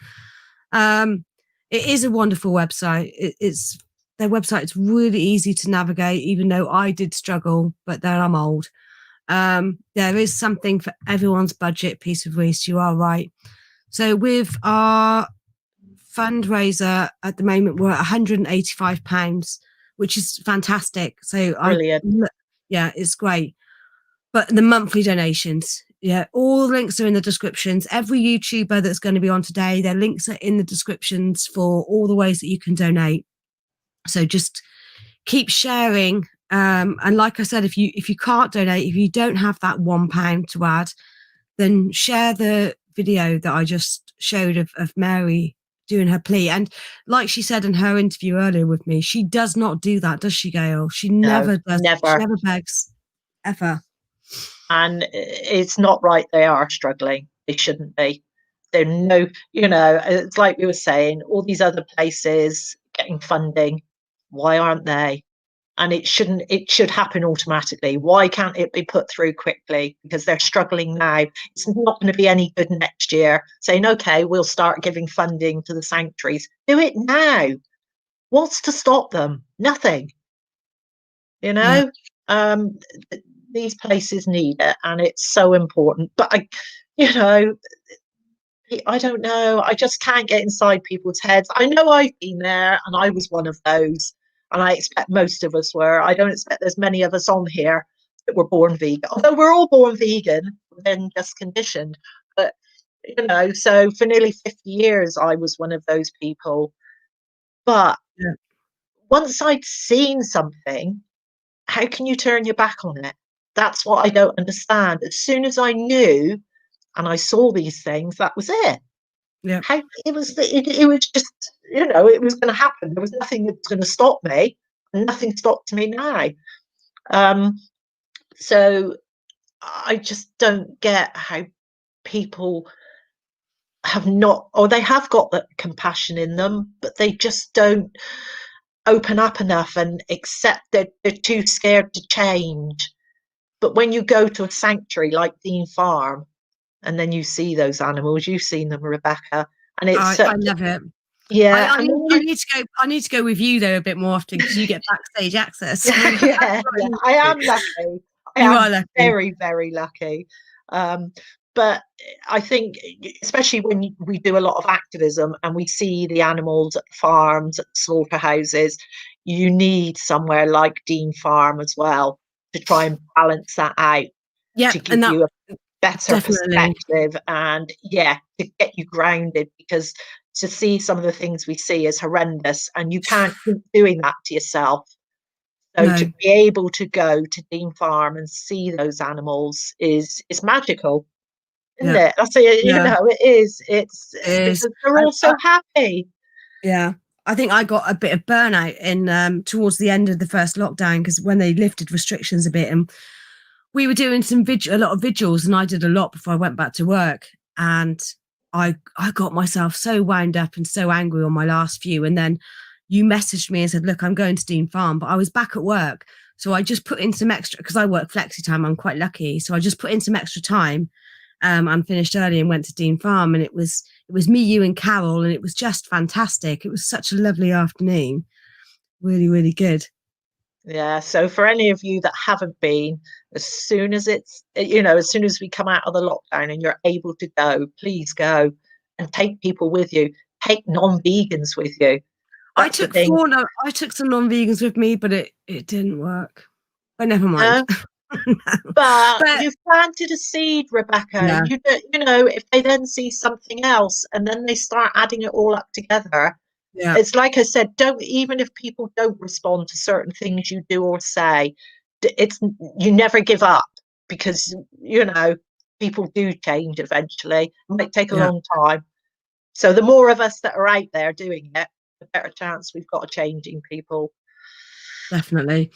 It is a wonderful website. Their website is really easy to navigate, even though I did struggle, but then I'm old. There is something for everyone's budget, piece of waste. You are right. So with our fundraiser at the moment, we're at £185, which is fantastic. So brilliant. Yeah, it's great. But the monthly donations, yeah, all the links are in the descriptions. Every YouTuber that's going to be on today, their links are in the descriptions for all the ways that you can donate. So just keep sharing. And like I said, if you can't donate, if you don't have that £1 to add, then share the video that I just showed of Mary doing her plea. And like she said in her interview earlier with me, she does not do that, does she, Gail? She never does. Never. She never begs, ever. And it's not right. They are struggling. They shouldn't be. They're it's like we were saying, all these other places getting funding. Why aren't they? And it should happen automatically. Why can't it be put through quickly? Because they're struggling now. It's not going to be any good next year saying, okay, we'll start giving funding to the sanctuaries. Do it now. What's to stop them? Nothing. You know, these places need it, and it's so important. But I don't know. I just can't get inside people's heads. I know I've been there, and I was one of those. And I expect most of us were. I don't expect there's many of us on here that were born vegan. Although we're all born vegan, then just conditioned. But, so for nearly 50 years, I was one of those people. But once I'd seen something, how can you turn your back on it? That's what I don't understand. As soon as I knew and I saw these things, that was it. Yeah. How it was just, you know, it was going to happen. There was nothing that was going to stop me, and nothing stopped me now. So I just don't get how people have not, or they have got that compassion in them, but they just don't open up enough and accept that they're too scared to change. But when you go to a sanctuary like Dean Farm, and then you see those animals, you've seen them, Rebecca, and it's I love it. yeah. I need to go. I need to go with you though a bit more often because you get backstage access. yeah, I am lucky. You are lucky. Very, very lucky. But I think, especially when we do a lot of activism and we see the animals at farms, at slaughterhouses, you need somewhere like Dean Farm as well to try and balance that out. Yeah, to give you a better definitely. perspective and to get you grounded, because to see some of the things we see is horrendous and you can't keep doing that to yourself. So to be able to go to Dean Farm and see those animals is magical, isn't it? I say, you know, it is. It's because they're all so happy. Yeah. I think I got a bit of burnout in towards the end of the first lockdown, because when they lifted restrictions a bit, and we were doing a lot of vigils, and I did a lot before I went back to work, and I got myself so wound up and so angry on my last few, and then you messaged me and said, look, I'm going to Dean Farm, but I was back at work, so I just put in some extra, because I work flexi time, I'm quite lucky, so I just put in some extra time and finished early and went to Dean Farm, and it was me, you and Carol, and it was just fantastic. It was such a lovely afternoon. Really, really good. Yeah, so for any of you that haven't been, as soon as it's, you know, as soon as we come out of the lockdown and you're able to go, please go and take people with you. Take non-vegans with you. That's I took some non-vegans with me, but it didn't work. But never mind. No. But you've planted a seed, Rebecca. Yeah. You know, if they then see something else and then they start adding it all up together, it's like I said, even if people don't respond to certain things you do or say, you never give up, because, you know, people do change eventually. It might take a long time. So the more of us that are out there doing it, the better chance we've got of changing people. Definitely.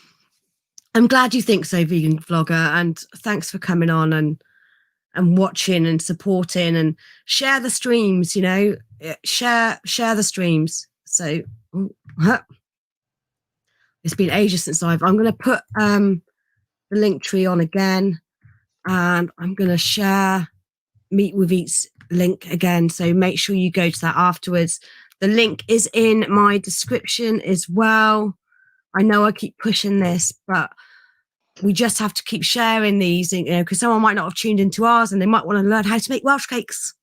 I'm glad you think so, vegan vlogger, and thanks for coming on and watching and supporting, and share the streams, you know, share the streams. So it's been ages since I'm going to put the link tree on again, and I'm going to share Meet with Eats link again, so make sure you go to that afterwards. The link is in my description as well. I know I keep pushing this, but we just have to keep sharing these, you know, because someone might not have tuned into ours and they might want to learn how to make Welsh cakes.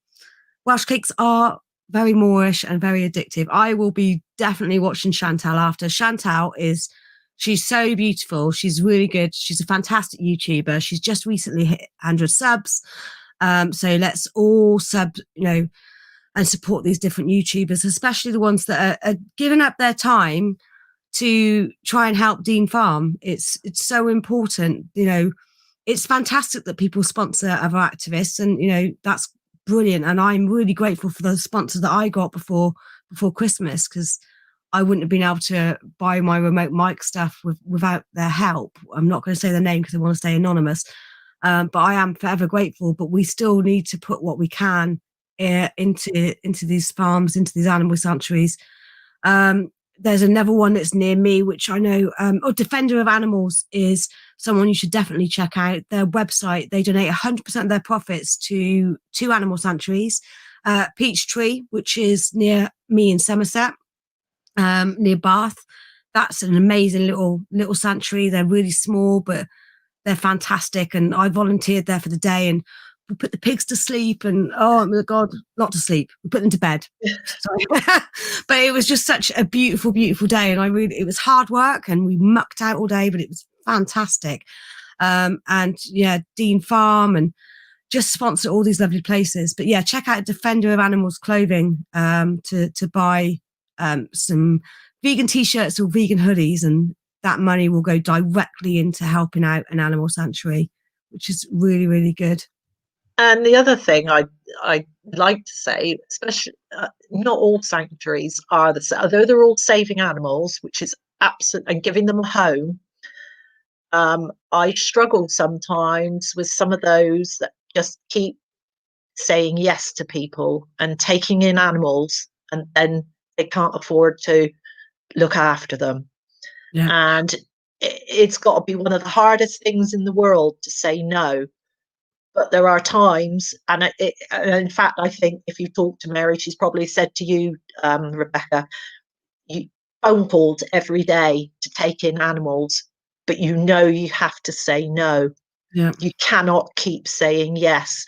Welsh cakes are very Moorish and very addictive. I will be definitely watching Chantal after. Chantal she's so beautiful. She's really good. She's a fantastic YouTuber. She's just recently hit 100 subs. So let's all sub, you know, and support these different YouTubers, especially the ones that are giving up their time to try and help Dean Farm. It's so important, you know. It's fantastic that people sponsor other activists, and, you know, that's brilliant. And I'm really grateful for the sponsors that I got before Christmas, because I wouldn't have been able to buy my remote mic stuff without their help. I'm not going to say their name because I want to stay anonymous, but I am forever grateful. But we still need to put what we can into these farms, into these animal sanctuaries. There's another one that's near me, which I know, Defender of Animals is someone you should definitely check out. Their website, they donate 100% of their profits to two animal sanctuaries. Peachtree, which is near me in Somerset, near Bath. That's an amazing little sanctuary. They're really small, but they're fantastic. And I volunteered there for the day, and we put the pigs to sleep, and oh my God, not to sleep. We put them to bed. But it was just such a beautiful, beautiful day. And it was hard work, and we mucked out all day, but it was fantastic. And yeah, Dean Farm, and just sponsor all these lovely places. But yeah, check out Defender of Animals clothing to buy some vegan t-shirts or vegan hoodies, and that money will go directly into helping out an animal sanctuary, which is really, really good. And the other thing I like to say, especially not all sanctuaries are the same, although they're all saving animals, which is absolute, and giving them a home. I struggle sometimes with some of those that just keep saying yes to people and taking in animals, and then they can't afford to look after them. Yeah. And it's got to be one of the hardest things in the world to say no. But there are times, and in fact, I think if you talk to Mary, she's probably said to you, Rebecca, you phone calls every day to take in animals, but you know you have to say no. Yeah. You cannot keep saying yes.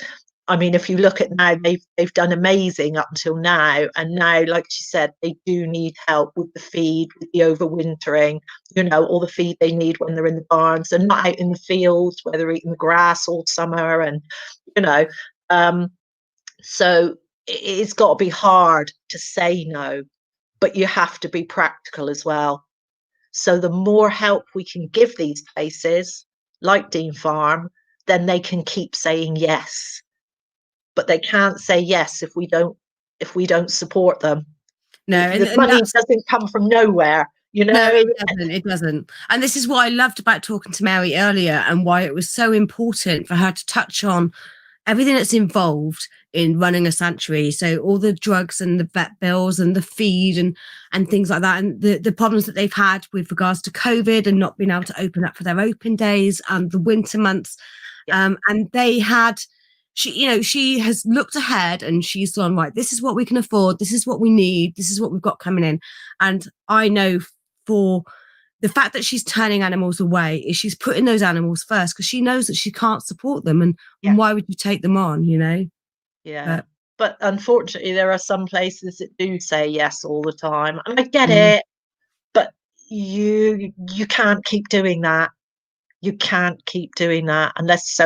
I mean, if you look at now, they've done amazing up until now, and now, like she said, they do need help with the feed, with the overwintering, all the feed they need when they're in the barns. They're not out in the fields where they're eating the grass all summer, and so it's got to be hard to say no, but you have to be practical as well. So the more help we can give these places, like Dean Farm, then they can keep saying yes. But they can't say yes if we don't support them. No, the money doesn't come from nowhere. No, it doesn't. And this is what I loved about talking to Mary earlier, and why it was so important for her to touch on everything that's involved in running a sanctuary. So all the drugs and the vet bills and the feed and things like that, and the problems that they've had with regards to COVID and not being able to open up for their open days and the winter months. Yeah. And they had, she has looked ahead and she's gone, right, this is what we can afford. This is what we need. This is what we've got coming in. And I know for the fact that she's turning animals away is she's putting those animals first, because she knows that she can't support them. And why would you take them on, Yeah. But unfortunately, there are some places that do say yes all the time. And I get it, but you can't keep doing that. You can't keep doing that unless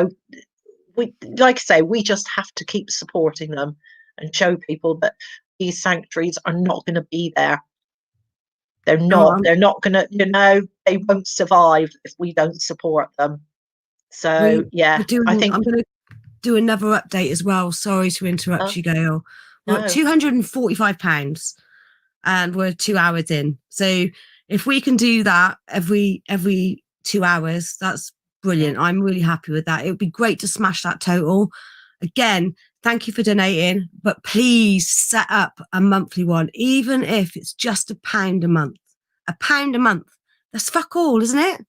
like I say, we just have to keep supporting them and show people that these sanctuaries are not going to be there. They're not going to, they won't survive if we don't support them. So, I think I'm going to do another update as well. Sorry to interrupt you, Gail. We're at £245 and we're 2 hours in. So if we can do that every 2 hours, that's brilliant. I'm really happy with that. It would be great to smash that total. Again, thank you for donating, but please set up a monthly one, even if it's just £1 a month. £1 a month. That's fuck all, isn't it?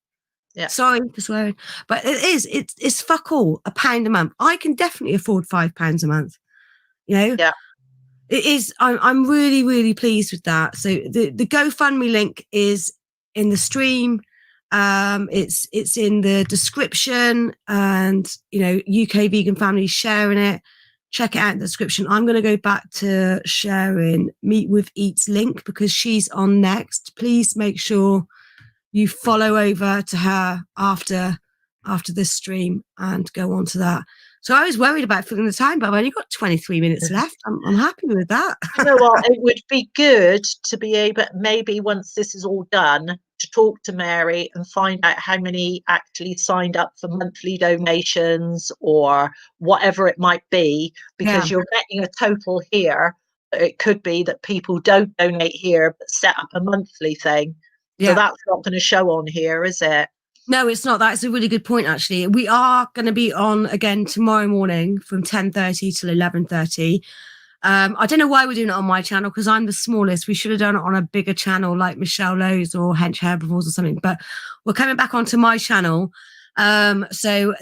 Yeah. Sorry for swearing, but it's fuck all. £1 a month. I can definitely afford £5 a month. Yeah. It is. I'm really, really pleased with that. So the GoFundMe link is in the stream. It's in the description, and UK Vegan Families sharing it. Check it out in the description. I'm going to go back to sharing Meet with Eats link because she's on next. Please make sure you follow over to her after this stream and go on to that. So I was worried about filling the time, but I've only got 23 minutes left. I'm happy with that. You know what? It would be good to be able, maybe once this is all done, to talk to Mary and find out how many actually signed up for monthly donations or whatever it might be, because you're getting a total here. It could be that people don't donate here but set up a monthly thing. So that's not going to show on here, is it? No, it's not. That's a really good point, actually. We are going to be on again tomorrow morning from 10:30 till 11:30. I don't know why we're doing it on my channel, because I'm the smallest. We should have done it on a bigger channel like Michelle Lowe's or Hench Herbivores or something. But we're coming back onto my channel. So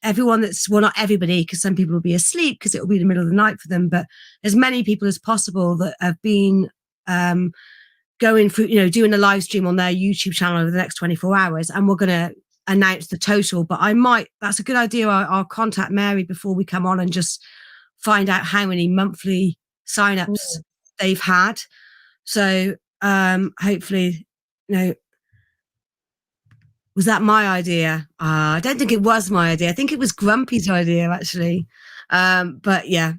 everyone not everybody, because some people will be asleep because it will be the middle of the night for them, but as many people as possible that have been going through, doing a live stream on their YouTube channel over the next 24 hours. And we're going to announce the total. But that's a good idea. I'll contact Mary before we come on and just find out how many monthly signups they've had. So hopefully, was that my idea? I don't think it was my idea. I think it was Grumpy's idea, actually. But yeah,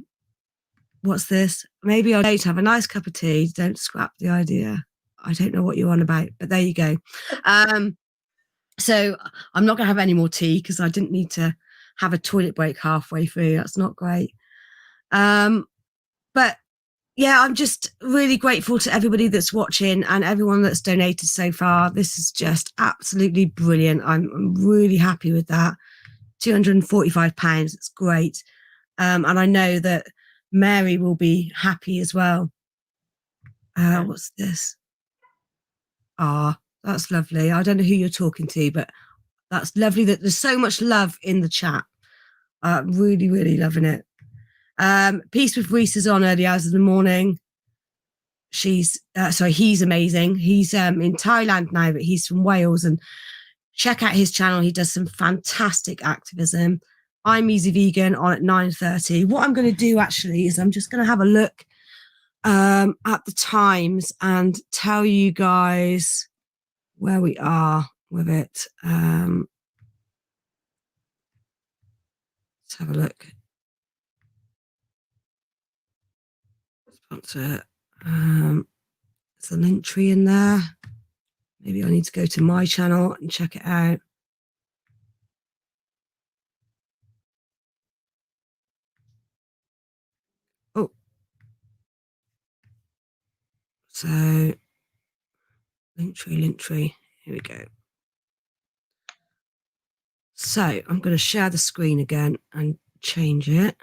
what's this? Maybe I'll later have a nice cup of tea. Don't scrap the idea. I don't know what you're on about, but there you go. So I'm not going to have any more tea because I didn't need to have a toilet break halfway through. That's not great. But yeah, I'm just really grateful to everybody that's watching and everyone that's donated so far. This is just absolutely brilliant. I'm really happy with that. £245. It's great. And I know that Mary will be happy as well. What's this? That's lovely. I don't know who you're talking to, but that's lovely that there's so much love in the chat. Really, really loving it. Peace with Reese is on early hours of the morning. He's amazing. He's in Thailand now, but he's from Wales, and check out his channel. He does some fantastic activism. I'm Easy Vegan on at 9:30. What I'm going to do actually is I'm just going to have a look at the times and tell you guys where we are with it. Let's have a look. Sponsor. There's a link tree in there. Maybe I need to go to my channel and check it out. Oh. So, link tree. Here we go. So, I'm going to share the screen again and change it.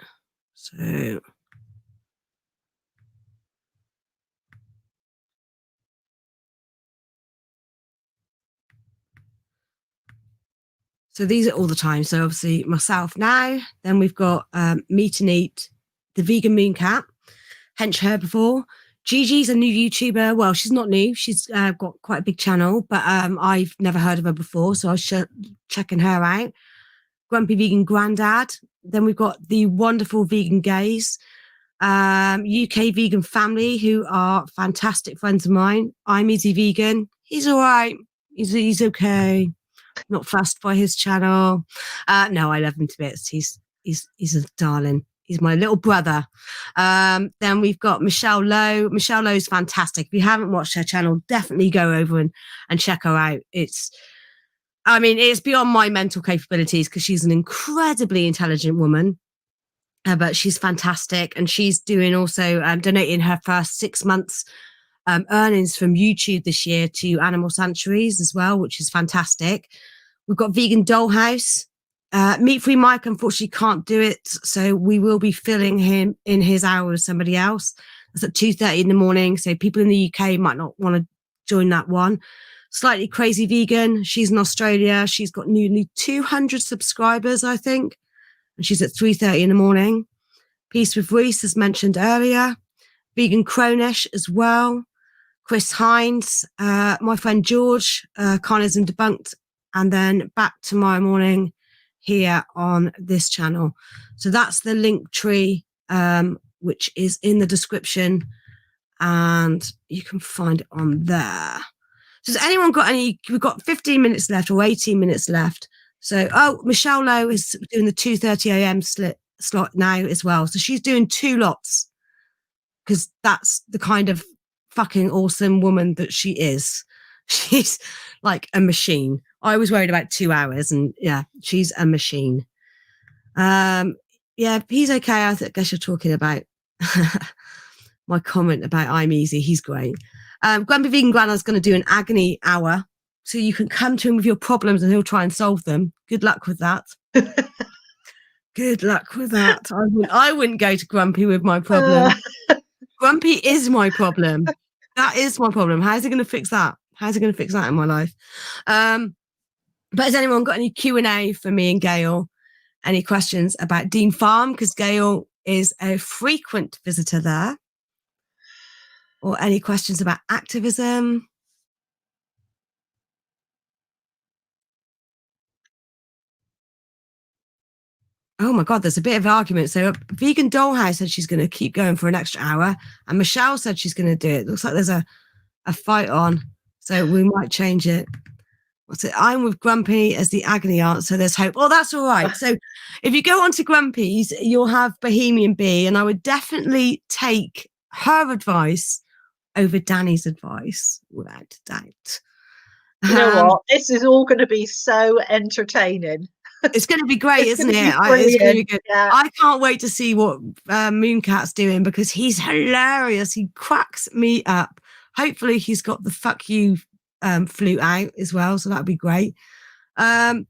So these are all the time. So obviously myself now, then we've got Meet and Eat, the Vegan Moon Cat, hench her before. Gigi's a new YouTuber. Well, she's not new. She's got quite a big channel, but I've never heard of her before. So I was checking her out. Grumpy Vegan Grandad. Then we've got the wonderful Vegan Gays, UK Vegan Family, who are fantastic friends of mine. I'm Easy Vegan. He's all right. He's okay. Not fussed by his channel. No, I love him to bits. He's a darling. He's my little brother. Then we've got Michelle Lowe. Michelle Lowe's fantastic. If you haven't watched her channel, definitely go over and check her out. It's beyond my mental capabilities because she's an incredibly intelligent woman. But she's fantastic. And she's doing also donating her first 6 months earnings from YouTube this year to animal sanctuaries as well, which is fantastic. We've got Vegan Dollhouse. Meat Free Mike unfortunately can't do it, so we will be filling him in his hour with somebody else. It's at 2:30 in the morning, so people in the UK might not want to join that one. Slightly Crazy Vegan. She's in Australia. She's got nearly 200 subscribers, I think, and she's at 3:30 in the morning. Peace with Reese, as mentioned earlier. Vegan Cronish as well. Chris Hines, my friend George, Carnism Debunked, and then back tomorrow morning here on this channel. So that's the link tree, which is in the description, and you can find it on there. So has anyone got any? We've got 15 minutes left or 18 minutes left. So, Michelle Lowe is doing the 2:30 a.m. slot now as well. So she's doing 2 lots because that's the kind of fucking awesome woman that she is. She's like a machine. I was worried about 2 hours, and yeah, she's a machine. Yeah, he's okay. I guess you're talking about my comment about I'm Easy. He's great. Grumpy Vegan Grandad's going to do an agony hour, so you can come to him with your problems and he'll try and solve them. Good luck with that. Good luck with that. I wouldn't go to Grumpy with my problem. Grumpy is my problem. That is my problem. How's he going to fix that? How's he going to fix that in my life? But has anyone got any Q&A for me and Gail? Any questions about Dean Farm? Because Gail is a frequent visitor there. Or any questions about activism? Oh my God, there's a bit of argument. So Vegan Dollhouse said she's going to keep going for an extra hour, and Michelle said she's going to do it. Looks like there's a fight on, so we might change it. What's it? I'm with Grumpy as the agony aunt, so there's hope. Oh, that's all right. So if you go on to Grumpy's, you'll have Bohemian Bee, and I would definitely take her advice over Danny's advice, without a doubt. You know what? This is all going to be so entertaining. It's going to be great, It's isn't gonna be it? It's going to be brilliant. good. Yeah. I can't wait to see what Mooncat's doing, because he's hilarious. He cracks me up. Hopefully he's got the fuck you flute out as well, so that'd be great. Helen,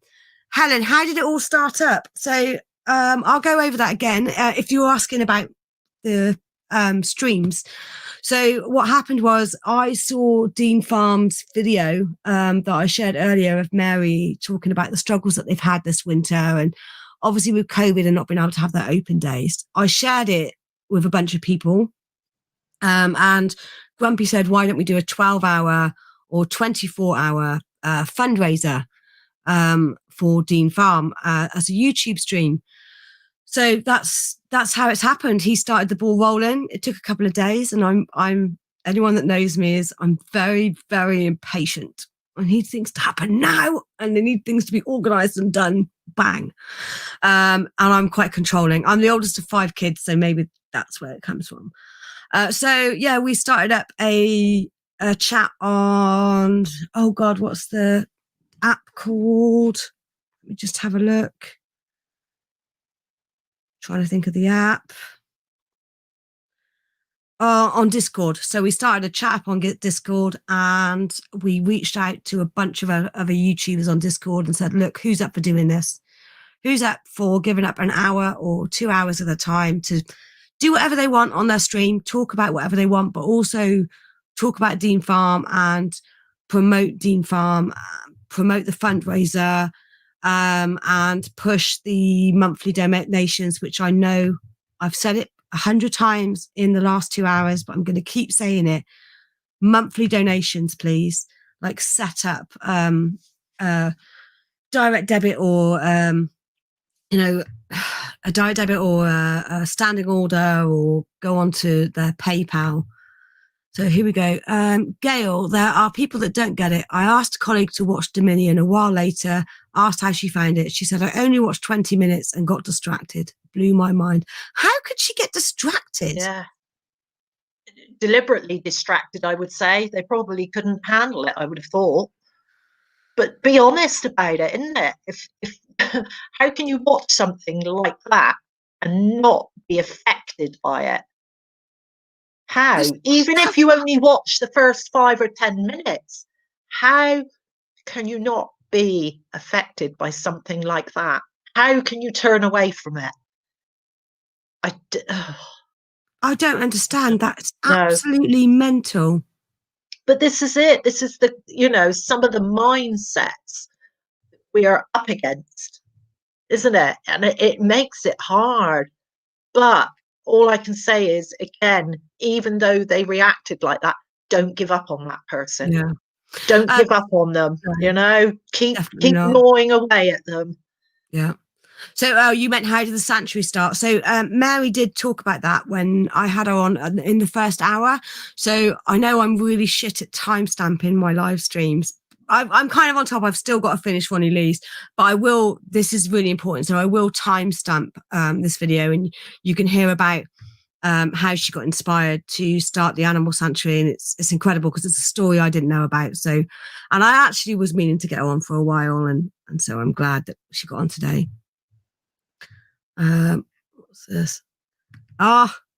how did it all start up? So I'll go over that again. If you're asking about the streams. So what happened was, I saw Dean Farm's video that I shared earlier of Mary talking about the struggles that they've had this winter, and obviously with COVID and not being able to have their open days. I shared it with a bunch of people, and Grumpy said, why don't we do a 12-hour or 24-hour fundraiser for Dean Farm as a YouTube stream. So that's how it's happened. He started the ball rolling. It took a couple of days, and I'm anyone that knows me is I'm very, very impatient. I need things to happen now, and I need things to be organized and done bang. And I'm quite controlling. I'm the oldest of 5 kids, so maybe that's where it comes from. So yeah, we started up a chat on, oh God, what's the app called? Let me just have a look. Trying to think of the app. On Discord. So we started a chat up on Discord, and we reached out to a bunch of other YouTubers on Discord and said, look, who's up for doing this? Who's up for giving up an hour or 2 hours of their time to do whatever they want on their stream, talk about whatever they want, but also talk about Dean Farm and promote Dean Farm, promote the fundraiser, and push the monthly donations, which I know I've said it 100 times in the last 2 hours, but I'm going to keep saying it. Monthly donations, please. Like, set up direct debit, or a direct debit, or a standing order, or go on to their PayPal. So here we go. Gail, there are people that don't get it. I asked a colleague to watch Dominion a while later, asked how she found it. She said, I only watched 20 minutes and got distracted. Blew my mind. How could she get distracted? Yeah. Deliberately distracted, I would say. They probably couldn't handle it, I would have thought. But be honest about it, isn't it? If how can you watch something like that and not be affected by it? How? Even if you only watch the first 5 or 10 minutes, how can you not be affected by something like that? How can you turn away from it? I don't understand. That's absolutely mental. But this is it. This is some of the mindsets we are up against, isn't it? And it makes it hard. But all I can say is, again, even though they reacted like that, don't give up on that person. Yeah. Don't give up on them. Keep gnawing away at them. Yeah. So you meant, how did the sanctuary start? So Mary did talk about that when I had her on in the first hour. So I know I'm really shit at timestamping my live streams. I'm kind of on top. I've still got to finish Ronnie Lee's, but I will. This is really important. So I will timestamp this video, and you can hear about how she got inspired to start the animal sanctuary. And it's incredible, because it's a story I didn't know about. So, and I actually was meaning to get her on for a while, and so I'm glad that she got on today. What's this?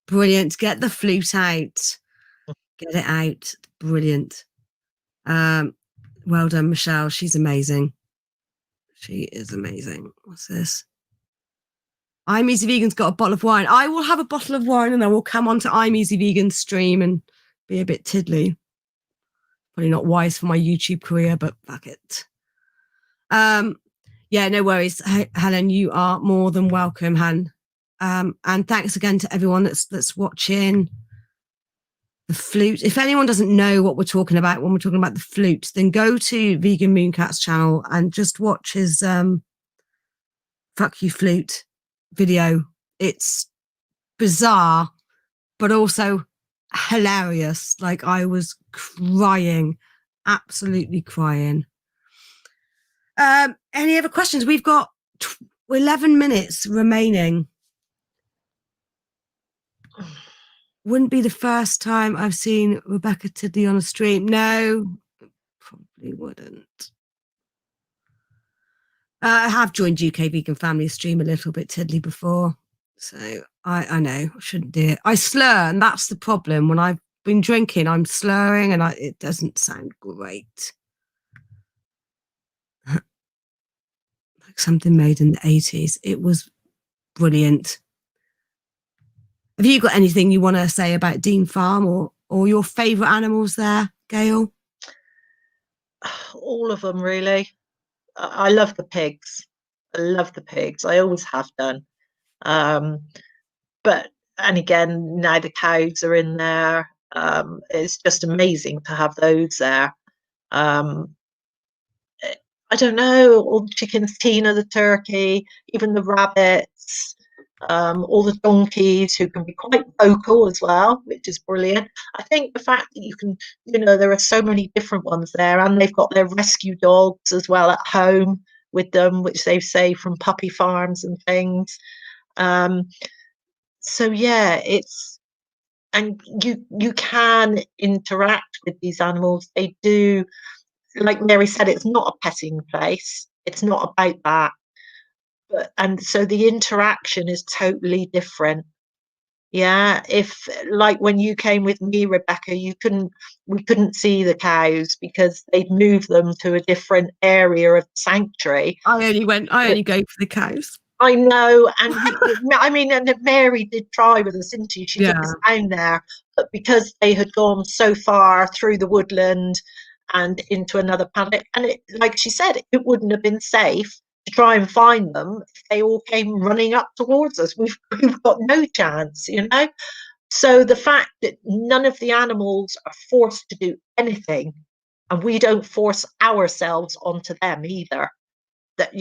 Brilliant. Get the flute out. Get it out. Brilliant. Well done, Michelle. She's amazing. She is amazing. What's this? I'm Easy Vegan's got a bottle of wine. I will have a bottle of wine, and I will come on to I'm Easy Vegan's stream and be a bit tiddly. Probably not wise for my YouTube career, but fuck it. Yeah, no worries. Helen, you are more than welcome, Han. And thanks again to everyone that's watching. The flute. If anyone doesn't know what we're talking about when we're talking about the flute, then go to Vegan Mooncat's channel and just watch his fuck you flute video. It's bizarre, but also hilarious. Like, I was crying, absolutely crying. Any other questions? We've got 11 minutes remaining. Wouldn't be the first time I've seen Rebecca Tiddly on a stream. No, probably wouldn't. I have joined UK Vegan Family Stream a little bit tiddly before, so I know I shouldn't do it. I slur, and that's the problem. When I've been drinking, I'm slurring, and it doesn't sound great. Like something made in the 80s. It was brilliant. Have you got anything you want to say about Dean Farm or your favourite animals there, Gail? All of them, really. I love the pigs. I love the pigs. I always have done. But, and again, now the cows are in there. It's just amazing to have those there. I don't know, all the chickens, Tina the turkey, even the rabbits, all the donkeys who can be quite vocal as well, which is brilliant. I think the fact that you can, there are so many different ones there, and they've got their rescue dogs as well at home with them, which they say from puppy farms and things. So yeah, and you can interact with these animals. They do, like Mary said, it's not a petting place. It's not about that. And so the interaction is totally different. Yeah, if like when you came with me, Rebecca, we couldn't see the cows because they'd moved them to a different area of the sanctuary. I only go for the cows. I know, and I mean, and Mary did try with us, didn't she? She took us down there, but because they had gone so far through the woodland and into another paddock, and like she said, it wouldn't have been safe to try and find them if they all came running up towards us. We've got no chance, So the fact that none of the animals are forced to do anything, and we don't force ourselves onto them either, that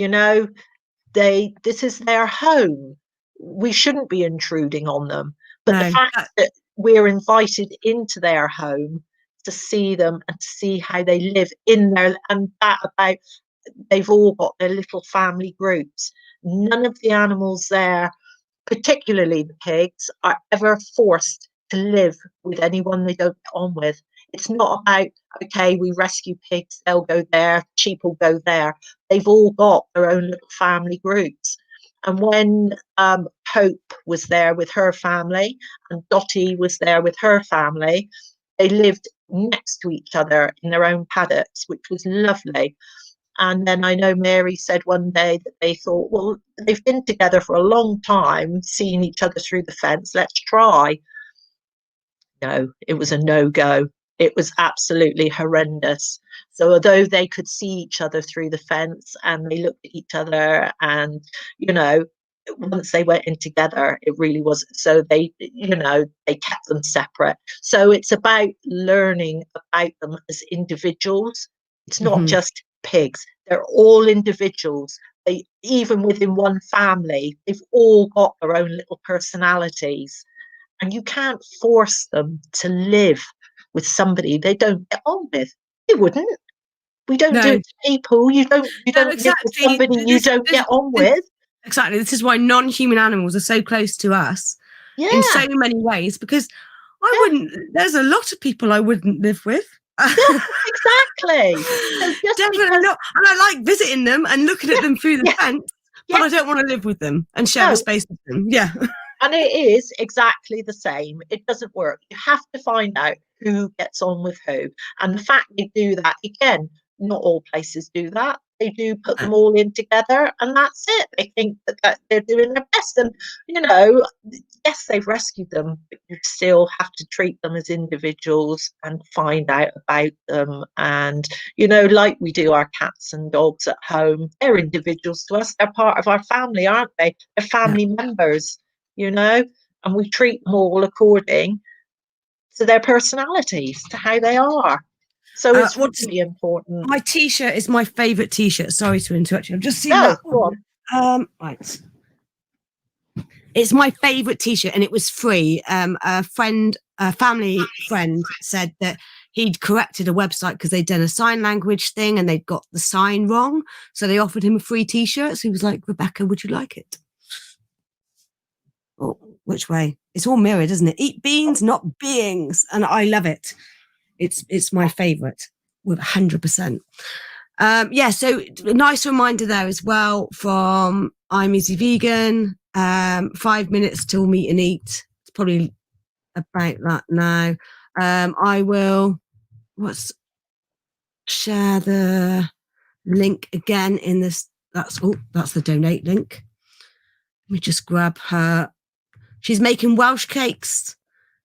this is their home. We shouldn't be intruding on them. But the fact that we're invited into their home to see them and to see how they live in there, and that about they've all got their little family groups. None of the animals there, particularly the pigs, are ever forced to live with anyone they don't get on with. It's not about, okay, we rescue pigs, they'll go there, sheep will go there. They've all got their own little family groups. And when Hope was there with her family and Dottie was there with her family, they lived next to each other in their own paddocks, which was lovely. And then I know Mary said one day that they thought, well, they've been together for a long time, seeing each other through the fence, let's try. No, it was a no-go. It was absolutely horrendous. So although they could see each other through the fence and they looked at each other and, once they went in together, it really was. So they kept them separate. So it's about learning about them as individuals. It's not just pigs. They're all individuals. They, even within one family, they've all got their own little personalities. And you can't force them to live with somebody they don't get on with. They wouldn't. We don't do it to people. You don't live with somebody you don't get on with. Exactly. This is why non-human animals are so close to us in so many ways, because there's a lot of people I wouldn't live with. Yeah, exactly. So definitely not. And I like visiting them and looking at them through the fence, but I don't want to live with them and share a space with them. Yeah. And it is exactly the same. It doesn't work. You have to find out who gets on with who. And the fact they do that, again, not all places do that. They do put them all in together and that's it. They think that they're doing their best. And, yes, they've rescued them, but you still have to treat them as individuals and find out about them. And, like we do our cats and dogs at home, they're individuals to us. They're part of our family, aren't they? They're family members. And we treat them all according to their personalities, to how they are. So it's really important. My T-shirt is my favourite T-shirt. Sorry to interrupt you. I've just seen that. Go on. Right. It's my favourite T-shirt, and it was free. A family friend, said that he'd corrected a website because they'd done a sign language thing and they'd got the sign wrong. So they offered him a free T-shirt. So he was like, Rebecca, would you like it? Oh, which way? It's all mirrored, isn't it? Eat beans, not beings. And I love it. It's my favourite with 100%. Yeah, so a nice reminder there as well from I'm Easy Vegan. 5 minutes till meet and eat. It's probably about that now. I will share the link again in this. That's the donate link. Let me just grab her. She's making Welsh cakes.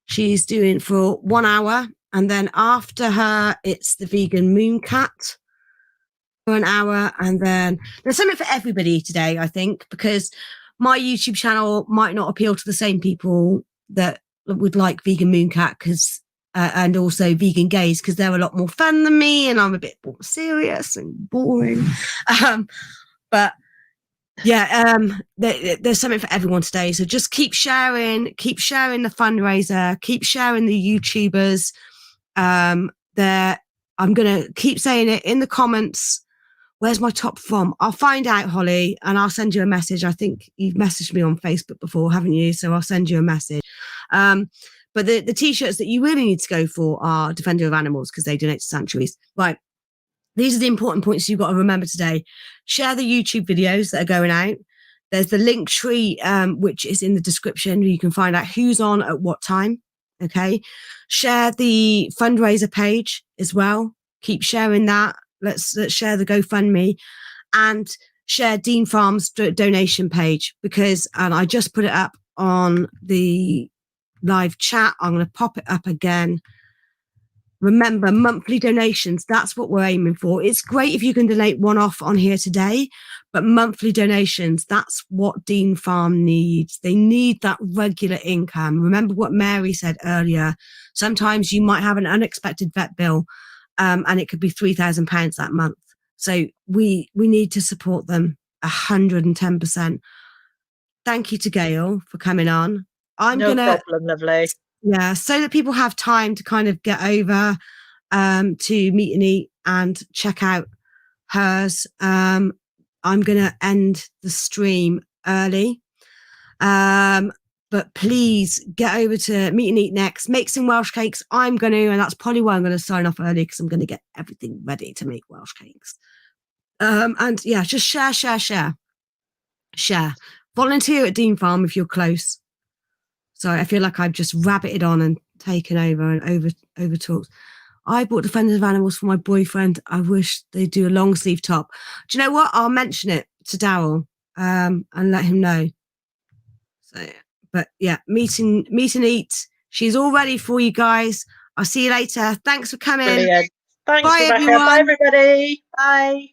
She's doing for 1 hour, and then after her it's the vegan moon cat for an hour, and then there's something for everybody today, I think, because my YouTube channel might not appeal to the same people that would like vegan moon cat, because and also vegan gays, because they're a lot more fun than me and I'm a bit more serious and boring. But yeah, there's something for everyone today. So just keep sharing the fundraiser, keep sharing the YouTubers. I'm gonna keep saying it in the comments. Where's my top from? I'll find out, Holly, and I'll send you a message. I think you've messaged me on Facebook before, haven't you? So I'll send you a message. But the t-shirts that you really need to go for are Defender of Animals, because they donate to sanctuaries. Right. These are the important points you've got to remember today. Share the YouTube videos that are going out. There's the link tree, which is in the description. You can find out who's on at what time. Okay. Share the fundraiser page as well. Keep sharing that. Let's share the GoFundMe, and share Dean Farm's donation page, and I just put it up on the live chat. I'm going to pop it up again. Remember, monthly donations, that's what we're aiming for. It's great if you can donate one-off on here today, but monthly donations, that's what Dean Farm needs. They need that regular income. Remember what Mary said earlier. Sometimes you might have an unexpected vet bill, and it could be £3,000 that month. So we need to support them 110%. Thank you to Gail for coming on. No problem, lovely. Yeah, so that people have time to kind of get over to meet and eat and check out hers. I'm going to end the stream early. But please get over to Meet and Eat next. Make some Welsh cakes. I'm going to, and that's probably why I'm going to sign off early, because I'm going to get everything ready to make Welsh cakes. And yeah, just share. Volunteer at Dean Farm if you're close. Sorry, I feel like I've just rabbited on and taken over and over talked. I bought Defenders of Animals for my boyfriend. I wish they'd do a long sleeve top. Do you know what? I'll mention it to Daryl and let him know. So, but yeah, meet and eat. She's all ready for you guys. I'll see you later. Thanks for coming. Brilliant. Thanks, Bye, Rebecca. everyone. Bye, everybody. Bye.